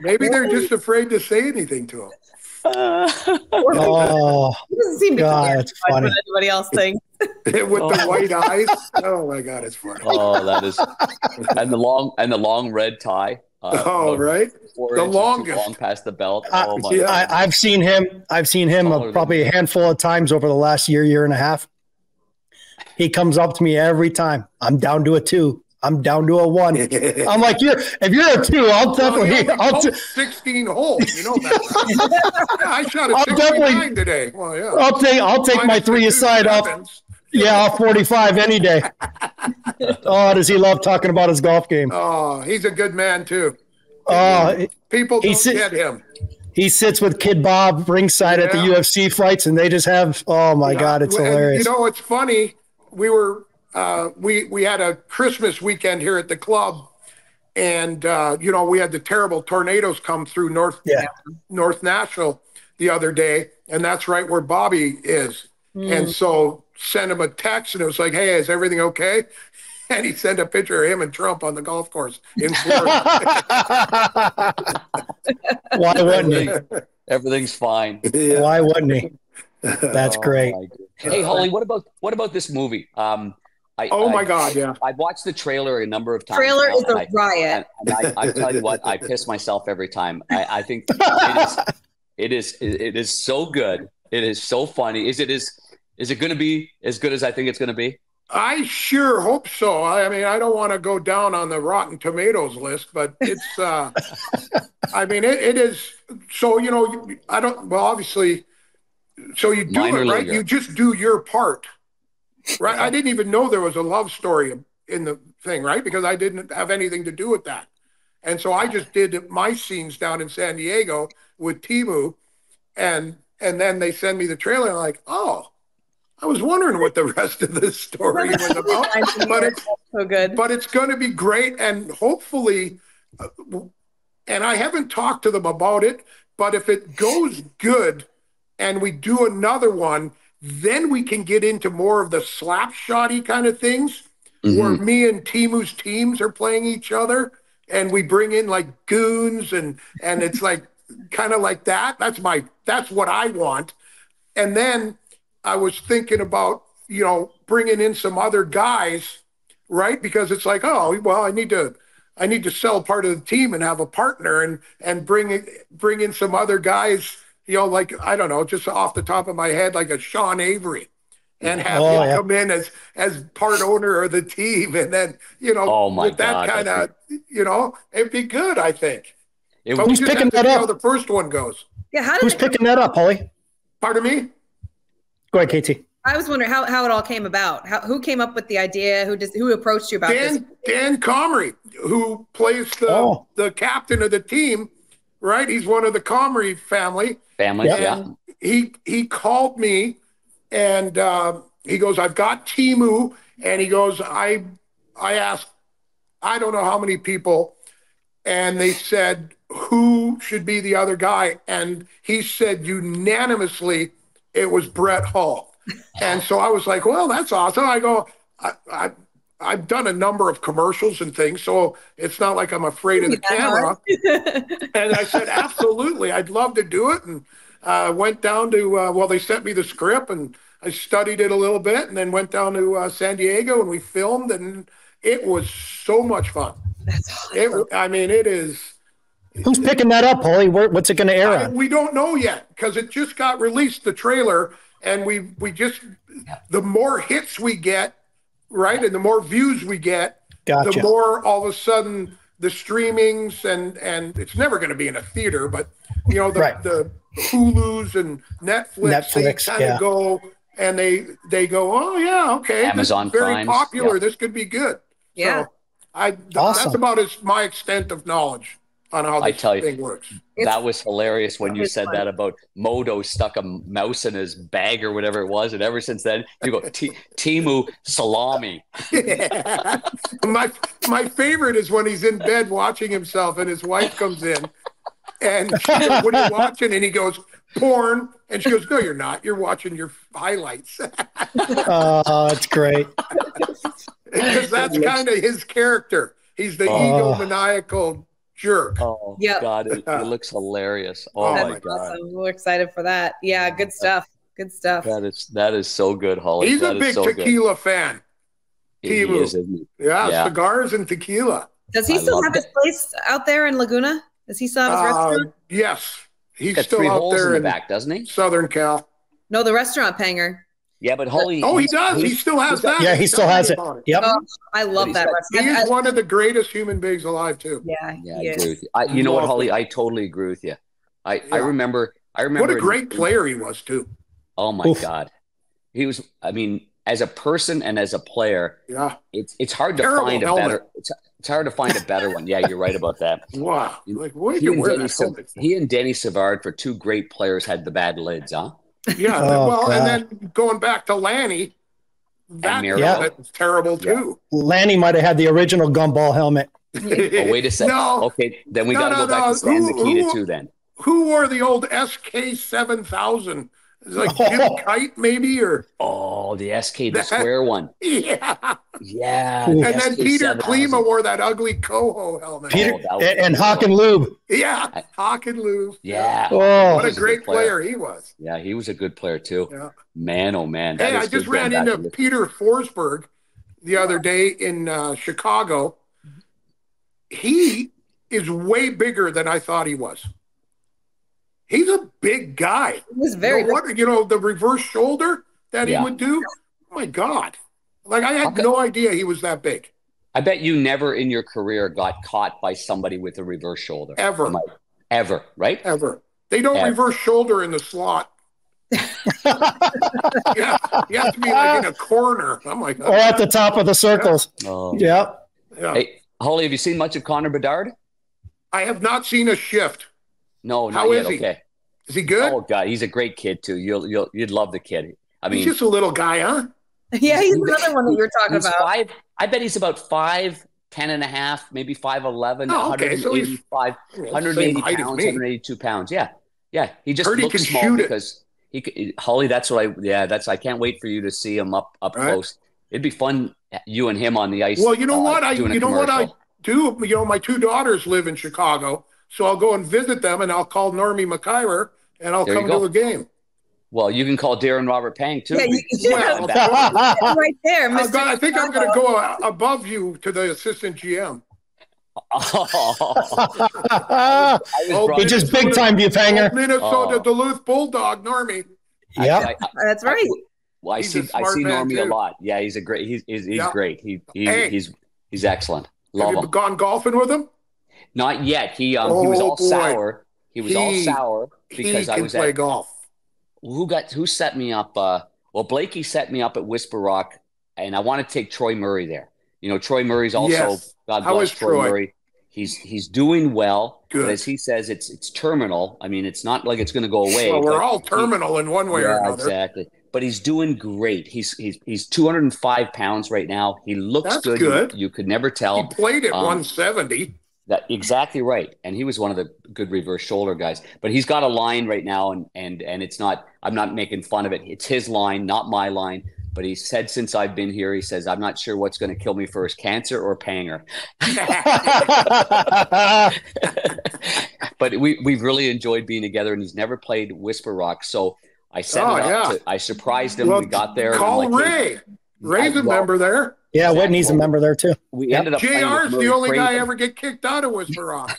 Maybe they're just afraid to say anything to him. Oh, he doesn't seem to care that's funny. what anybody else thinks. With the white eyes. Oh my God, it's funny. Oh, that is, and the long red tie. Right. The longest, long past the belt. Oh my God. I've seen him probably a handful of times over the last year and a half. He comes up to me every time. I'm down to a 2. I'm down to a 1. I'm like, if you're a 2, I'll definitely. I'll 16 holes. You know that. Right? I shot a 69 today. Well, yeah. I'll take my 3 aside off. Yeah, off 45 any day. Oh, does he love talking about his golf game? Oh, he's a good man too. People don't get him. He sits with Kid Bob ringside at the UFC fights, and they just have. Oh my God, it's hilarious. And, it's funny. We were we had a Christmas weekend here at the club, and we had the terrible tornadoes come through North Nashville the other day, and that's right where Bobby is. And so sent him a text, and it was like, hey, is everything okay? And he sent a picture of him and Trump on the golf course in Florida. Why wouldn't he? Everything's fine. Yeah. Why wouldn't he? That's great. my goodness. Hey, Holly, what about this movie? Oh my God, yeah. I've watched the trailer a number of times. Trailer now, is a riot. and I tell you what, I piss myself every time. I think it is so good. It is so funny. Is it going to be as good as I think it's going to be? I sure hope so. I mean, I don't want to go down on the Rotten Tomatoes list, but it's, I mean, it is. So, you know, I don't, well, obviously, so you do Minor it, right? leaguer. You just do your part, right? I didn't even know there was a love story in the thing, right? Because I didn't have anything to do with that. And so I just did my scenes down in San Diego with Timu, and then they send me the trailer, and I'm like, oh, I was wondering what the rest of this story was about. But it's so good. But it's going to be great, and hopefully, and I haven't talked to them about it, but if it goes good and we do another one, then we can get into more of the slap-shotty kind of things, where me and Timu's teams are playing each other, and we bring in like goons, and it's like kind of like that. That's what I want. And then I was thinking about, you know, bringing in some other guys, right? Because it's like, oh, well, I need to sell part of the team and have a partner, and bring in some other guys, you know, like, I don't know, just off the top of my head, like a Sean Avery, and have him come in as part owner of the team. And then, you know, with that kind of, you know, it'd be good, I think. But who's picking that up? How the first one goes. Yeah, who's picking that up, Holly? Pardon me? Go ahead, Katie. I was wondering how it all came about. Who came up with the idea? Who approached you about this? Dan Comrie, who plays the captain of the team, right? He's one of the Comrie family. And he called me, and he goes, I've got Timu, and he goes, I asked, I don't know how many people, and they said, who should be the other guy? And he said unanimously, it was Brett Hull. And so I was like, well, that's awesome. I go, I've done a number of commercials and things, so it's not like I'm afraid of the camera. And I said, absolutely, I'd love to do it. And went down to, well, they sent me the script, and I studied it a little bit, and then went down to San Diego, and we filmed, and it was so much fun. That's awesome. I mean, it is. Who's picking that up, Holly? What's it going to air on? We don't know yet, because it just got released, the trailer, and we just, the more hits we get, right, and the more views we get, the more all of a sudden the streamings, and it's never going to be in a theater, but, you know, the Hulus and Netflix they kind of go, and they go, oh yeah, okay, Amazon this is very Primes, popular. This could be good. Yeah. So that's about my extent of knowledge on how this thing works. That was hilarious when you said that about Modo stuck a mouse in his bag or whatever it was, and ever since then you go Timu salami. Yeah. My favorite is when he's in bed watching himself, and his wife comes in, and she goes, what are you watching? And he goes, porn. And she goes, no, you're not. You're watching your highlights. Oh, that's great. Because that's kind of his character. He's the egomaniacal jerk. Oh, yeah. God, it looks hilarious. Oh, my God. Awesome. We're excited for that. Yeah, good stuff. Good stuff. That is so good, Holly. He's a big tequila fan. He is, isn't he? Yeah, cigars and tequila. Does he still have his place out there in Laguna? Does he still have his restaurant? Yes. He's got still 3 out holes there in the back, doesn't he? Southern Cal. No, the restaurant, Panger. Yeah, but Holly. Oh, he does. He still has that. Yeah, he still has it. Yep. Oh, I love that restaurant. He's one of the greatest human beings alive, too. Yeah, I agree with you. You know what, Holly? I totally agree with you. I remember. What a great player he was, too. Oh my God, he was. I mean, as a person and as a player, it's hard to find a better. It's hard to find a better one. Yeah, you're right about that. Wow, like where did you wear that helmet? He and Denny Savard, for 2 great players, had the bad lids, huh? Yeah, well, and then going back to Lanny, that was terrible too. Lanny might have had the original gumball helmet. Oh, wait a second. No, okay, then we got to go back to Stan Mikita too. Then who wore the old SK7000? Is it like Jim Kite maybe, or the SK, the square one? Yeah, Yeah. Ooh. And then Peter 7000. Klima wore that ugly Coho helmet. Peter that was and Hawk and Lube. Yeah, Hawk and Lou. Yeah. Oh. What He a was great good player. player he was. Yeah, he was a good player too. Yeah. Man, oh man. That Hey, is I just good getting ran back into Peter Forsberg the other day in Chicago. He is way bigger than I thought he was. He's a big guy. He was very the reverse shoulder that he Yeah. would do. Oh my God. Like I had no idea he was that big. I bet you never in your career got caught by somebody with a reverse shoulder. Ever. Ever, right? Ever. They don't reverse shoulder in the slot. Yeah, you have to be like in a corner. I'm like, Or at the top of the circles. Oh. Yeah. Yeah. Hey, Holly, have you seen much of Connor Bedard? I have not seen a shift. No, not How yet. is he? Okay. Is he good? Oh God, he's a great kid too. You'd love the kid. I mean, He's just a little guy, huh? Yeah, he's another one that you're talking he's about. 5. I bet he's about 5'10" and a half, maybe 5'11", Oh, okay. So he's 180 same height as pounds, me. 182 pounds. Yeah. He just Heard he looks can small shoot it. because Holly. That's what I can't wait for you to see him up Right. close. It'd be fun, you and him on the ice. Well, you know what I doing a do? commercial. My 2 daughters live in Chicago, so I'll go and visit them, and I'll call Normie McIver, and I'll There you come go. to a game. Well, you can call Darren Robert Pang too. Yeah, Well, right there, I Mr. think I'm going to go above you to the assistant GM. He just big time you, Panger. Minnesota Duluth Bulldog, Normie. Yeah. That's right. Well, I He's a see smart man, Normie a too. lot. Yeah, he's a great. He's Yeah. great. Hey. He's excellent. Have Love you him. gone golfing with him? Not yet. He was all boy. sour. He was all sour because he I can was play at golf. who set me up. Well, Blakey set me up at Whisper Rock, and I want to take Troy Murray there. You know, Troy Murray's also Yes. God How bless is Troy Troy? Murray. He's doing well, Good. but as he says, it's terminal. I mean, it's not like it's going to go away. Well, we're but all terminal in one way or yeah, another. exactly. But he's doing great. He's 205 pounds right now. He looks That's good. good. You could never tell. He played at 170. That exactly right, and he was one of the good reverse shoulder guys. But he's got a line right now, and it's not. I'm not making fun of it. It's his line, not my line. But he said since I've been here, he says I'm not sure what's going to kill me first, cancer or Panger. But we've really enjoyed being together, and he's never played Whisper Rock, so I set it up. I surprised him. Well, We got there. Call and I'm like, Ray. Ray's a member there. Yeah, Whitney's a member there too. We ended up playing JR's with the Murray only guy Craven. ever get kicked out of Whisper Rock.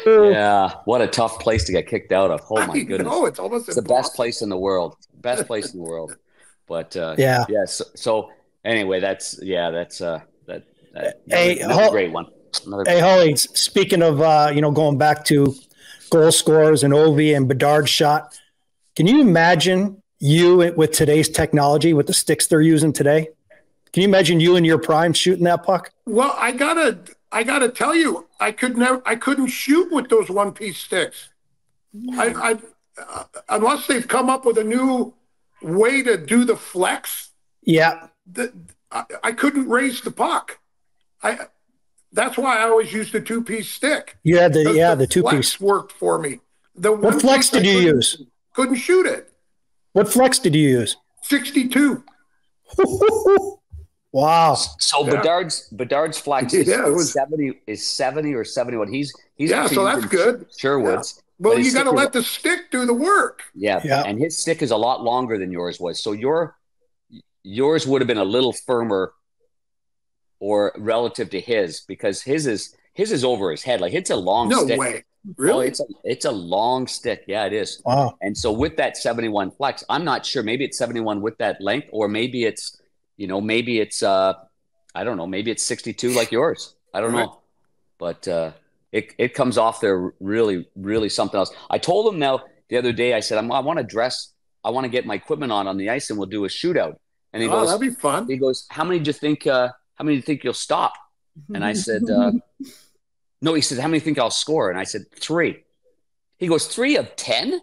Yeah, what a tough place to get kicked out of. Oh my goodness. No, it's almost It's the best place in the world. Best place in the world. But Yeah. So anyway, that's that Hey, another great one. Hey, Holly, speaking of, going back to goal scorers and Ovi and Bedard's shot, can you imagine you with today's technology, with the sticks they're using today? Can you imagine you in your prime shooting that puck? Well, I gotta tell you, I couldn't shoot with those one-piece sticks. Unless they've come up with a new way to do the flex. Yeah. I couldn't raise the puck. That's why I always used the 2-piece stick. You had the 2-piece. Flex worked for me. What flex did you use? Couldn't shoot it. What flex did you use? 62. Wow. So Yeah. Bedard's flex is 70 or 71. He's So that's good. Sherwood's. Yeah. Well, but his you got to stick is- let the stick do the work. Yeah, and his stick is a lot longer than yours was. So yours would have been a little firmer, or relative to his, because his is over his head. Like it's a long No stick. way. Really? Oh, it's a long stick. Yeah, it is. Wow. And so with that 71 flex, I'm not sure. Maybe it's 71 with that length, or maybe it's I don't know. Maybe it's 62 like yours. I don't know. But it comes off there really, really something else. I told him now the other day, I said, I want to get my equipment on the ice and we'll do a shootout. And he goes, that'd be fun. he goes, how many do you think you'll stop? And I said, no, he said, how many do you think I'll score? And I said, 3. He goes, 3 of 10?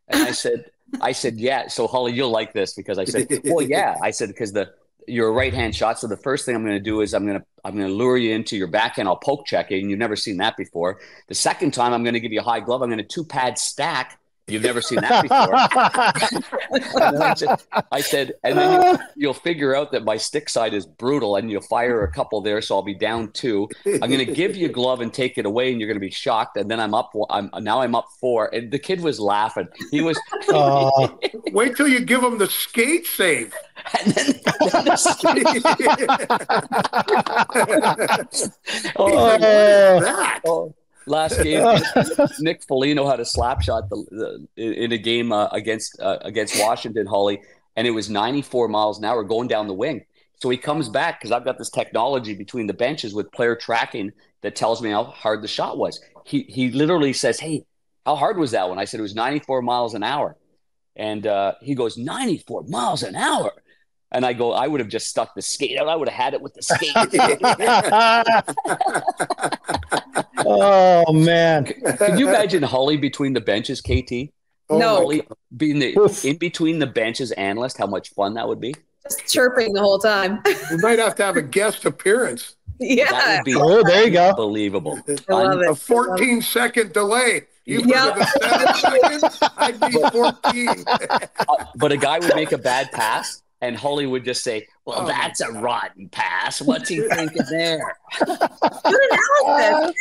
And I said, yeah. So Holly, you'll like this, because I said, well, yeah. I said, because you're a right-hand shot. So the first thing I'm going to do is I'm going to lure you into your backhand. I'll poke check you, and you've never seen that before. The second time I'm going to give you a high glove. I'm going to 2-pad stack You've never seen that before. And then I said, and then you'll figure out that my stick side is brutal, and you'll fire a couple there, so I'll be down 2. I'm going to give you a glove and take it away, and you're going to be shocked. And then I'm up 4. And the kid was laughing. He was. Wait till you give him the skate save. And then last game, Nick Foligno had a slap shot in a game against Washington, Holly, and it was 94 miles an hour going down the wing. So he comes back, because I've got this technology between the benches with player tracking that tells me how hard the shot was. He literally says, "Hey, how hard was that one?" I said, "It was 94 miles an hour." And he goes, 94 miles an hour. And I go, I would have just stuck the skate out. I would have had it with the skate. Oh, man. Can you imagine Holly between the benches, KT? No. Holly being in between the benches analyst, how much fun that would be. Just chirping the whole time. We might have to have a guest appearance. Yeah. That would be there you go. unbelievable. I love it. A 14-second delay. You put it at 7 seconds, I'd be 14. But a guy would make a bad pass, and Holly would just say, "Well, that's a rotten pass. What's he thinking there?" Good analysis.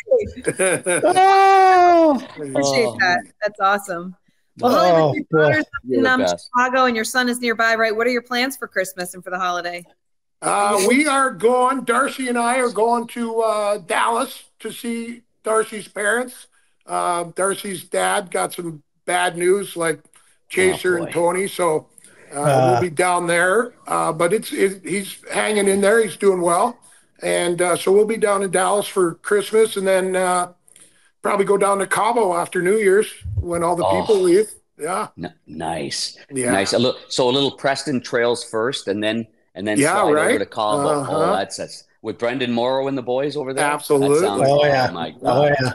Appreciate that. That's awesome. Well, Holly, with your daughter's in Chicago and your son is nearby, right? What are your plans for Christmas and for the holiday? We are going, Darcy and I are going to Dallas to see Darcy's parents. Darcy's dad got some bad news, like Chaser and Tony, so we'll be down there. But he's hanging in there. He's doing well. And so we'll be down in Dallas for Christmas, and then probably go down to Cabo after New Year's when all the people leave. Yeah. Nice. Yeah. Nice. A little Preston Trails first, and then slide over to Cabo. Oh, that's with Brendan Morrow and the boys over there. Absolutely. Oh my God. Oh, yeah.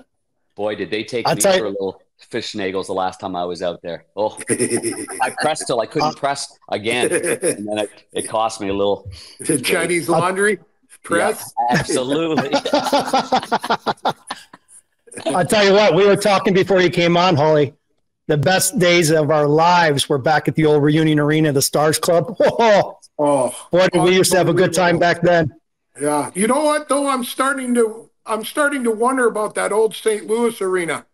Boy, did they take me for a little fish snaggles the last time I was out there. Oh, I pressed till I couldn't press again. And then it cost me a little. Chinese laundry press? Yeah, absolutely. I'll tell you what, we were talking before you came on, Holly. The best days of our lives were back at the old Reunion Arena, the Stars Club. Boy, did we used to have a good time back then. Yeah. You know what, though? I'm starting to wonder about that old St. Louis arena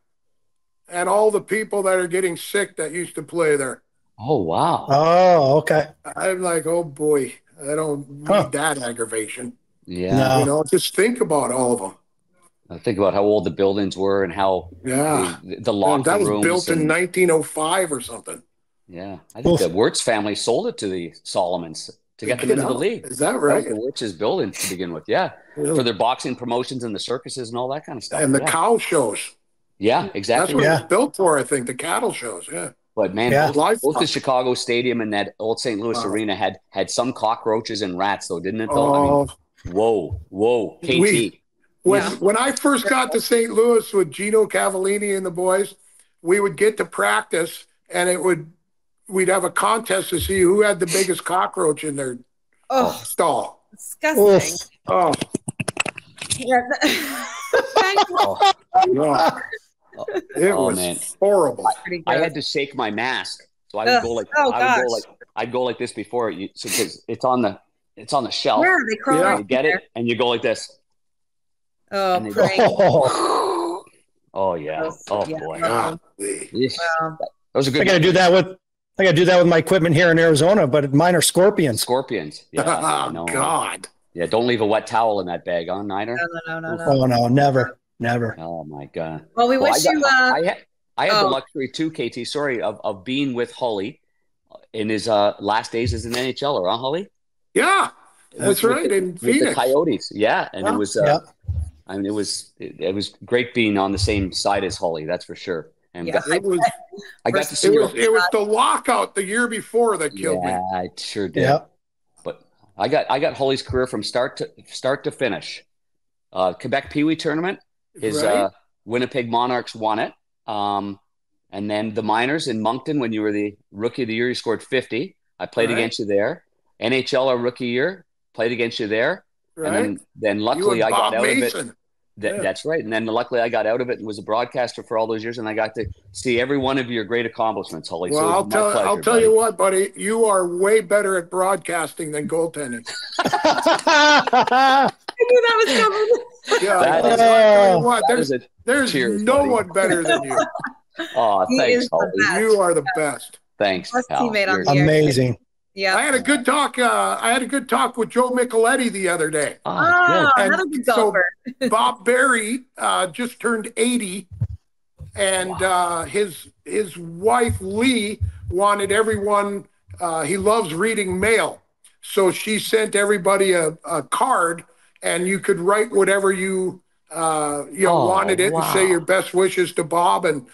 and all the people that are getting sick that used to play there. Oh, wow. Oh, okay. I'm like, oh, boy, I don't need that aggravation. Yeah. No. You know, just think about all of them. I think about how old the buildings were and how the locker that was rooms. Built in 1905 or something. Yeah. I think the Wirtz family sold it to the Solomons to get them into the league. Is that right? That was the Wirtz's building to begin with. Yeah. For their boxing promotions and the circuses and all that kind of stuff. And the cow shows. Yeah, exactly. That's what it was built for, I think, the cattle shows. Yeah. But man, both the Chicago Stadium and that old St. Louis arena had some cockroaches and rats, though, didn't it? Though? I mean, whoa, KT. When I first got to St. Louis with Gino Cavallini and the boys, we would get to practice, and we'd have a contest to see who had the biggest cockroach in their stall. Disgusting. Oh. Yeah. It was horrible. I had to shake my mask, so I would go like I'd go like this before you, so because it's on the shelf. Yeah, they crawl right you get it, and you go like this. Oh, yeah. Boy. Wow. That was a good. I got to do that with my equipment here in Arizona, but mine are scorpions. Scorpions. Yeah. Oh, God. Yeah, don't leave a wet towel in that bag, Niner. No. Oh no, never. Oh my God. Well, we wish you. I had the luxury too, KT. Sorry, of being with Holly in his last days as an NHLer, huh, Holly? Yeah, that's right. In Phoenix, the Coyotes. Yeah, and it was. I mean, it was great being on the same side as Holly. That's for sure. And I got to see it was the lockout the year before that killed me. Yeah, I sure did. Yeah. But I got Holly's career from start to finish. Quebec Pee Wee tournament. His Winnipeg Monarchs won it. And then the minors in Moncton, when you were the rookie of the year, you scored 50. I played against you there. NHL our rookie year, played against you there. Right. And then luckily I got out of it. That's right. And then luckily I got out of it and was a broadcaster for all those years, and I got to see every one of your great accomplishments, Holly. Well, so I'll tell you what, buddy, you are way better at broadcasting than goaltending. I knew that was coming. Yeah, That is- I'll tell you what, that is a there's cheers, no buddy. one better than you. Oh, He thanks, is the Holly. best. You are the best. Thanks, Best pal. teammate on You're- the air. Amazing. Yeah. I had a good talk. I had a good talk with Joe Micheletti the other day. Oh, And another good so- golfer. Bob Berry just turned 80, and his wife Lee wanted everyone. He loves reading mail, so she sent everybody a card, and you could write whatever you wanted it, and say your best wishes to Bob. And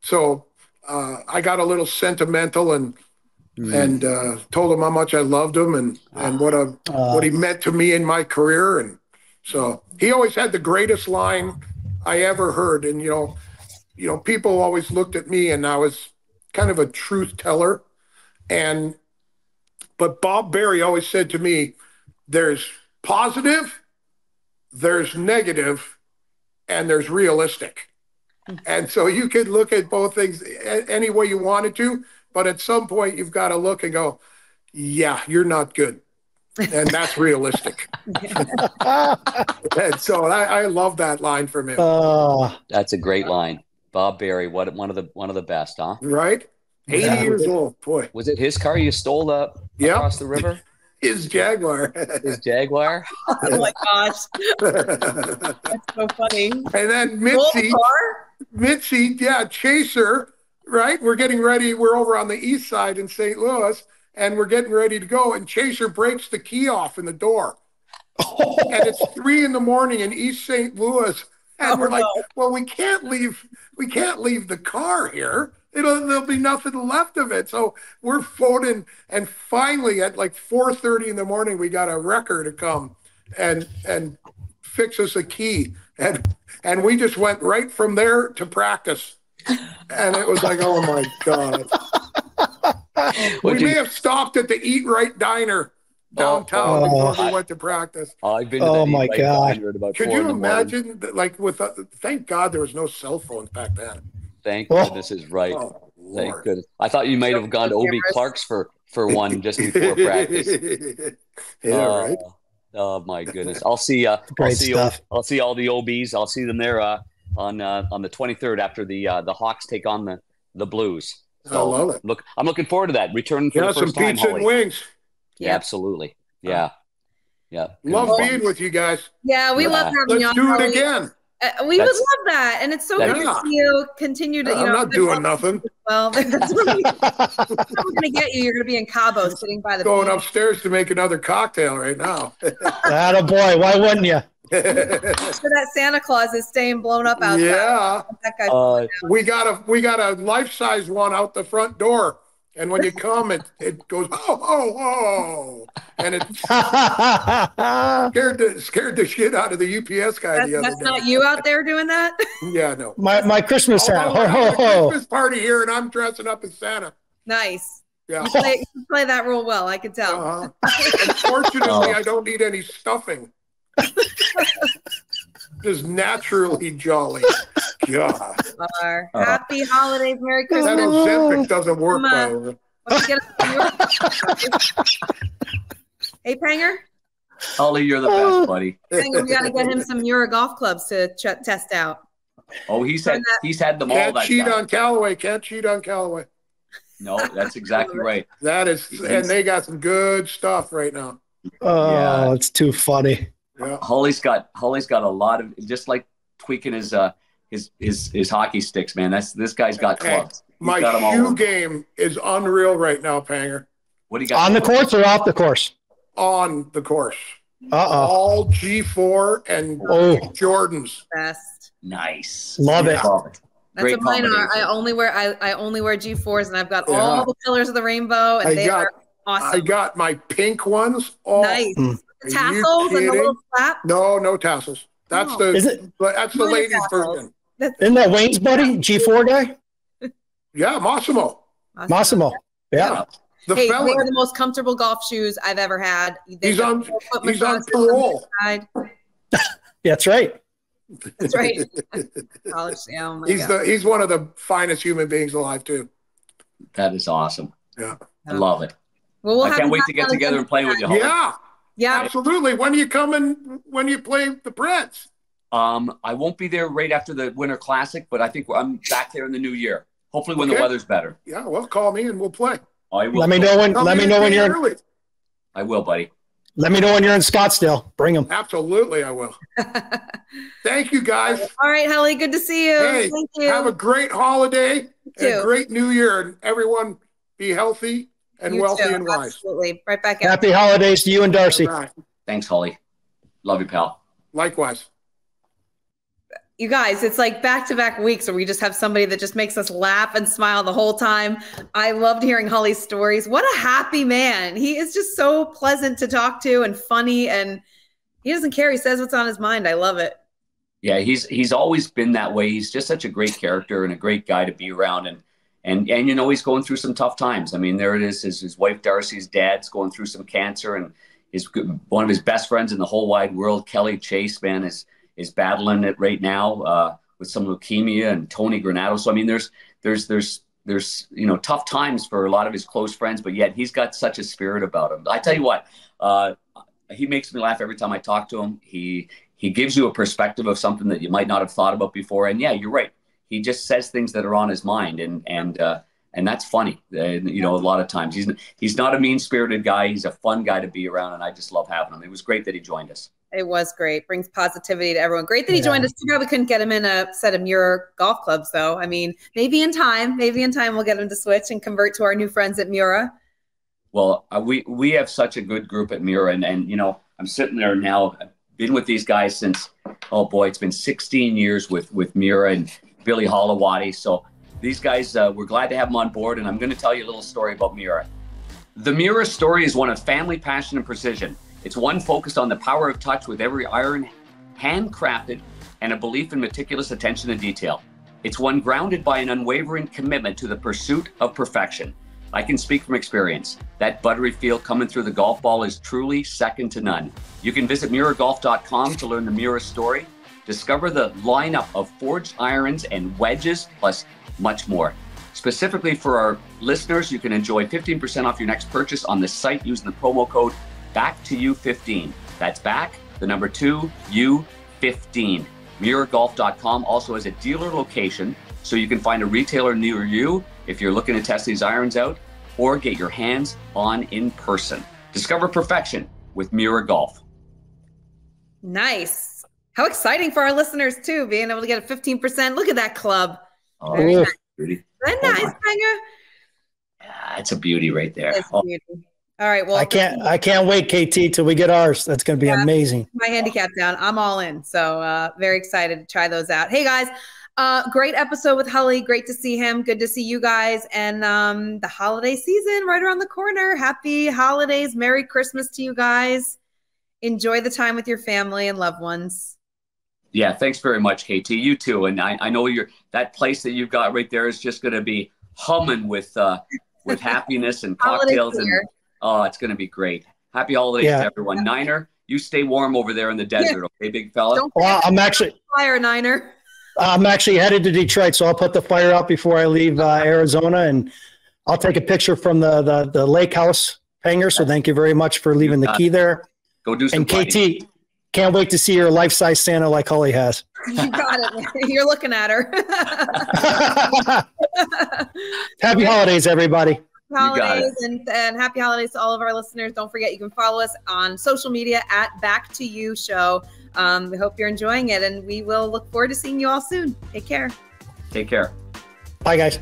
so I got a little sentimental and told him how much I loved him and what he meant to me in my career. And so he always had the greatest line I ever heard. And, people always looked at me, and I was kind of a truth teller. But Bob Berry always said to me, there's positive, there's negative, and there's realistic. And so you could look at both things any way you wanted to, but at some point you've got to look and go, yeah, you're not good. And that's realistic. And so I love that line from him. That's a great line. Bob Berry, one of the best, huh? Right? 80 years old, boy. Was it his car you stole across the river? His Jaguar. His Jaguar? Oh my gosh. That's so funny. And then Mitzi, Chaser, right? We're getting ready. We're over on the east side in St. Louis, and we're getting ready to go. And Chaser breaks the key off in the door. And it's 3 a.m. in East St. Louis. And we're like, well, we can't leave the car here. There'll be nothing left of it. So we're phoning, and finally at like 4:30 in the morning, we got a wrecker to come and fix us a key. And we just went right from there to practice. And it was like, oh my God. We may have stopped at the Eat Right Diner downtown before we went to practice. I've been to the my Eat Right God. Diner at about Could 4 you in the morning. imagine, thank God there was no cell phones back then. Thank goodness is right. Oh, Thank Lord. goodness. I thought you might have gone to O.B. Clark's for one just before practice. Right. Oh my goodness! I'll see. Great stuff. I'll see all the OBs. I'll see them there on the 23rd after the Hawks take on the Blues. So I love it. I'm looking forward to that. Returning for the Some first time. pizza Holly. and wings. Yeah, absolutely. Yeah. Love being with you guys. Yeah, we love having you Let's on. do it again. We would love that, and it's so good to see you continue to. I'm not doing nothing. Well, that's what we're going to get you. You're going to be in Cabo, sitting by the Going beach. upstairs to make another cocktail right now. Attaboy. Why wouldn't you? So that Santa Claus is staying blown up outside. Yeah, That guy's we got a life-size one out the front door, and when you come, it goes oh, and it scared the shit out of the UPS guy the other day. That's not you out there doing that. Yeah, no. My Christmas Santa. We're having a Christmas party here, and I'm dressing up as Santa. Nice. Yeah. You play that role well. I can tell. Unfortunately, I don't need any stuffing. Just naturally jolly. God. Happy holidays, Merry Christmas. That Ozempic doesn't work, by the way. Hey, Panger? Holly, you're the best, buddy. Panger, we got to get him some Mura golf clubs to test out. Oh, he's had them all. Can't that cheat time. on Callaway. Can't cheat on Callaway. No, that's exactly right. That is, and they got some good stuff right now. Oh, it's too funny. Yeah. Holly's got a lot of, just like tweaking his hockey sticks, man. This guy's got clubs. My shoe game is unreal right now, Panger. What do you got? On the course or off the course? On the course. Uh-oh. All G4 and Jordans. Best. Nice. Love it. That's what mine are. I only wear G4s, and I've got all the colors of the rainbow, and they are awesome. I got my pink ones. Oh, nice. The tassels and the little flap. No tassels. That's the ladies' version. Isn't that Wayne's buddy, G4 guy? Yeah, Massimo. Yeah. They are the most comfortable golf shoes I've ever had. He's on parole. That's right. That's right. College, oh my God. He's one of the finest human beings alive too. That is awesome. Yeah. I love it. Well, I can't wait to get together and play with you, Holly. Yeah, absolutely. When do you come and when you play the Preds? I won't be there right after the Winter Classic, but I think I'm back there in the new year. Hopefully when the weather's better. Yeah, well, call me and we'll play. I will. Let me know when. Let me know when you're. Early. I will, buddy. Let me know when you're in Scottsdale. Bring them. Absolutely, I will. Thank you, guys. All right, Holly, good to see you. Hey, thank you. Have a great holiday and too. a great new year, and everyone be healthy and wealthy and wise. Absolutely. Right back at Happy holidays to you and Darcy. Right. Thanks, Holly. Love you, pal. Likewise. You guys, it's like back-to-back weeks where we just have somebody that just makes us laugh and smile the whole time. I loved hearing Holly's stories. What a happy man. He is just so pleasant to talk to and funny, and he doesn't care. He says what's on his mind. I love it. Yeah, he's always been that way. He's just such a great character and a great guy to be around. And you know, he's going through some tough times. I mean, there it is. His wife Darcy's dad's going through some cancer, and one of his best friends in the whole wide world, Kelly Chase, man, is battling it right now with some leukemia, and Tony Granato. So I mean, there's you know, tough times for a lot of his close friends, but yet he's got such a spirit about him. I tell you what, he makes me laugh every time I talk to him. He gives you a perspective of something that you might not have thought about before. And yeah, you're right. He just says things that are on his mind, and that's funny. You know, a lot of times he's not a mean-spirited guy. He's a fun guy to be around, and I just love having him. It was great that he joined us. It was great. Brings positivity to everyone. Great that he joined us. Too bad we couldn't get him in a set of Mura golf clubs, though. I mean, maybe in time we'll get him to switch and convert to our new friends at Mura. Well, we have such a good group at Mura, and you know, I'm sitting there now. I've been with these guys since, oh boy, it's been 16 years with Mura and Billy Holowati. So these guys, we're glad to have them on board, and I'm going to tell you a little story about Mura. The Mura story is one of family, passion, and precision. It's one focused on the power of touch with every iron handcrafted and a belief in meticulous attention to detail. It's one grounded by an unwavering commitment to the pursuit of perfection. I can speak from experience. That buttery feel coming through the golf ball is truly second to none. You can visit MuraGolf.com to learn the Mura story, discover the lineup of forged irons and wedges, plus much more. Specifically for our listeners, you can enjoy 15% off your next purchase on the site using the promo code BACK2U15. That's back, the number 2, U15. MuraGolf.com also has a dealer location, so you can find a retailer near you if you're looking to test these irons out or get your hands on in person. Discover perfection with Mura Golf. Nice. How exciting for our listeners, too, being able to get a 15%. Look at that club. Oh, very nice. Beauty. Isn't that nice, Banger? Yeah, it's a beauty right there. It's a beauty. All right. Well, I can't wait, KT, till we get ours. That's going to be amazing. My handicap down. I'm all in. So very excited to try those out. Hey guys, great episode with Holly. Great to see him. Good to see you guys. And the holiday season right around the corner. Happy holidays. Merry Christmas to you guys. Enjoy the time with your family and loved ones. Yeah. Thanks very much, KT. You too. And I know that place that you've got right there is just going to be humming with happiness and cocktails. And oh, it's going to be great. Happy holidays to everyone. Niner, you stay warm over there in the desert, okay, big fella? Well, I'm actually headed to Detroit, so I'll put the fire out before I leave Arizona, and I'll take a picture from the lake house hangar. So thank you very much for leaving the key there. Go do some. And KT, can't wait to see your life-size Santa like Holly has. You got it. You're looking at her. Happy holidays, everybody. Holidays and happy holidays to all of our listeners. Don't forget, you can follow us on social media at Back to You Show. We hope you're enjoying it, and we will look forward to seeing you all soon. Take care. Take care. Bye, guys.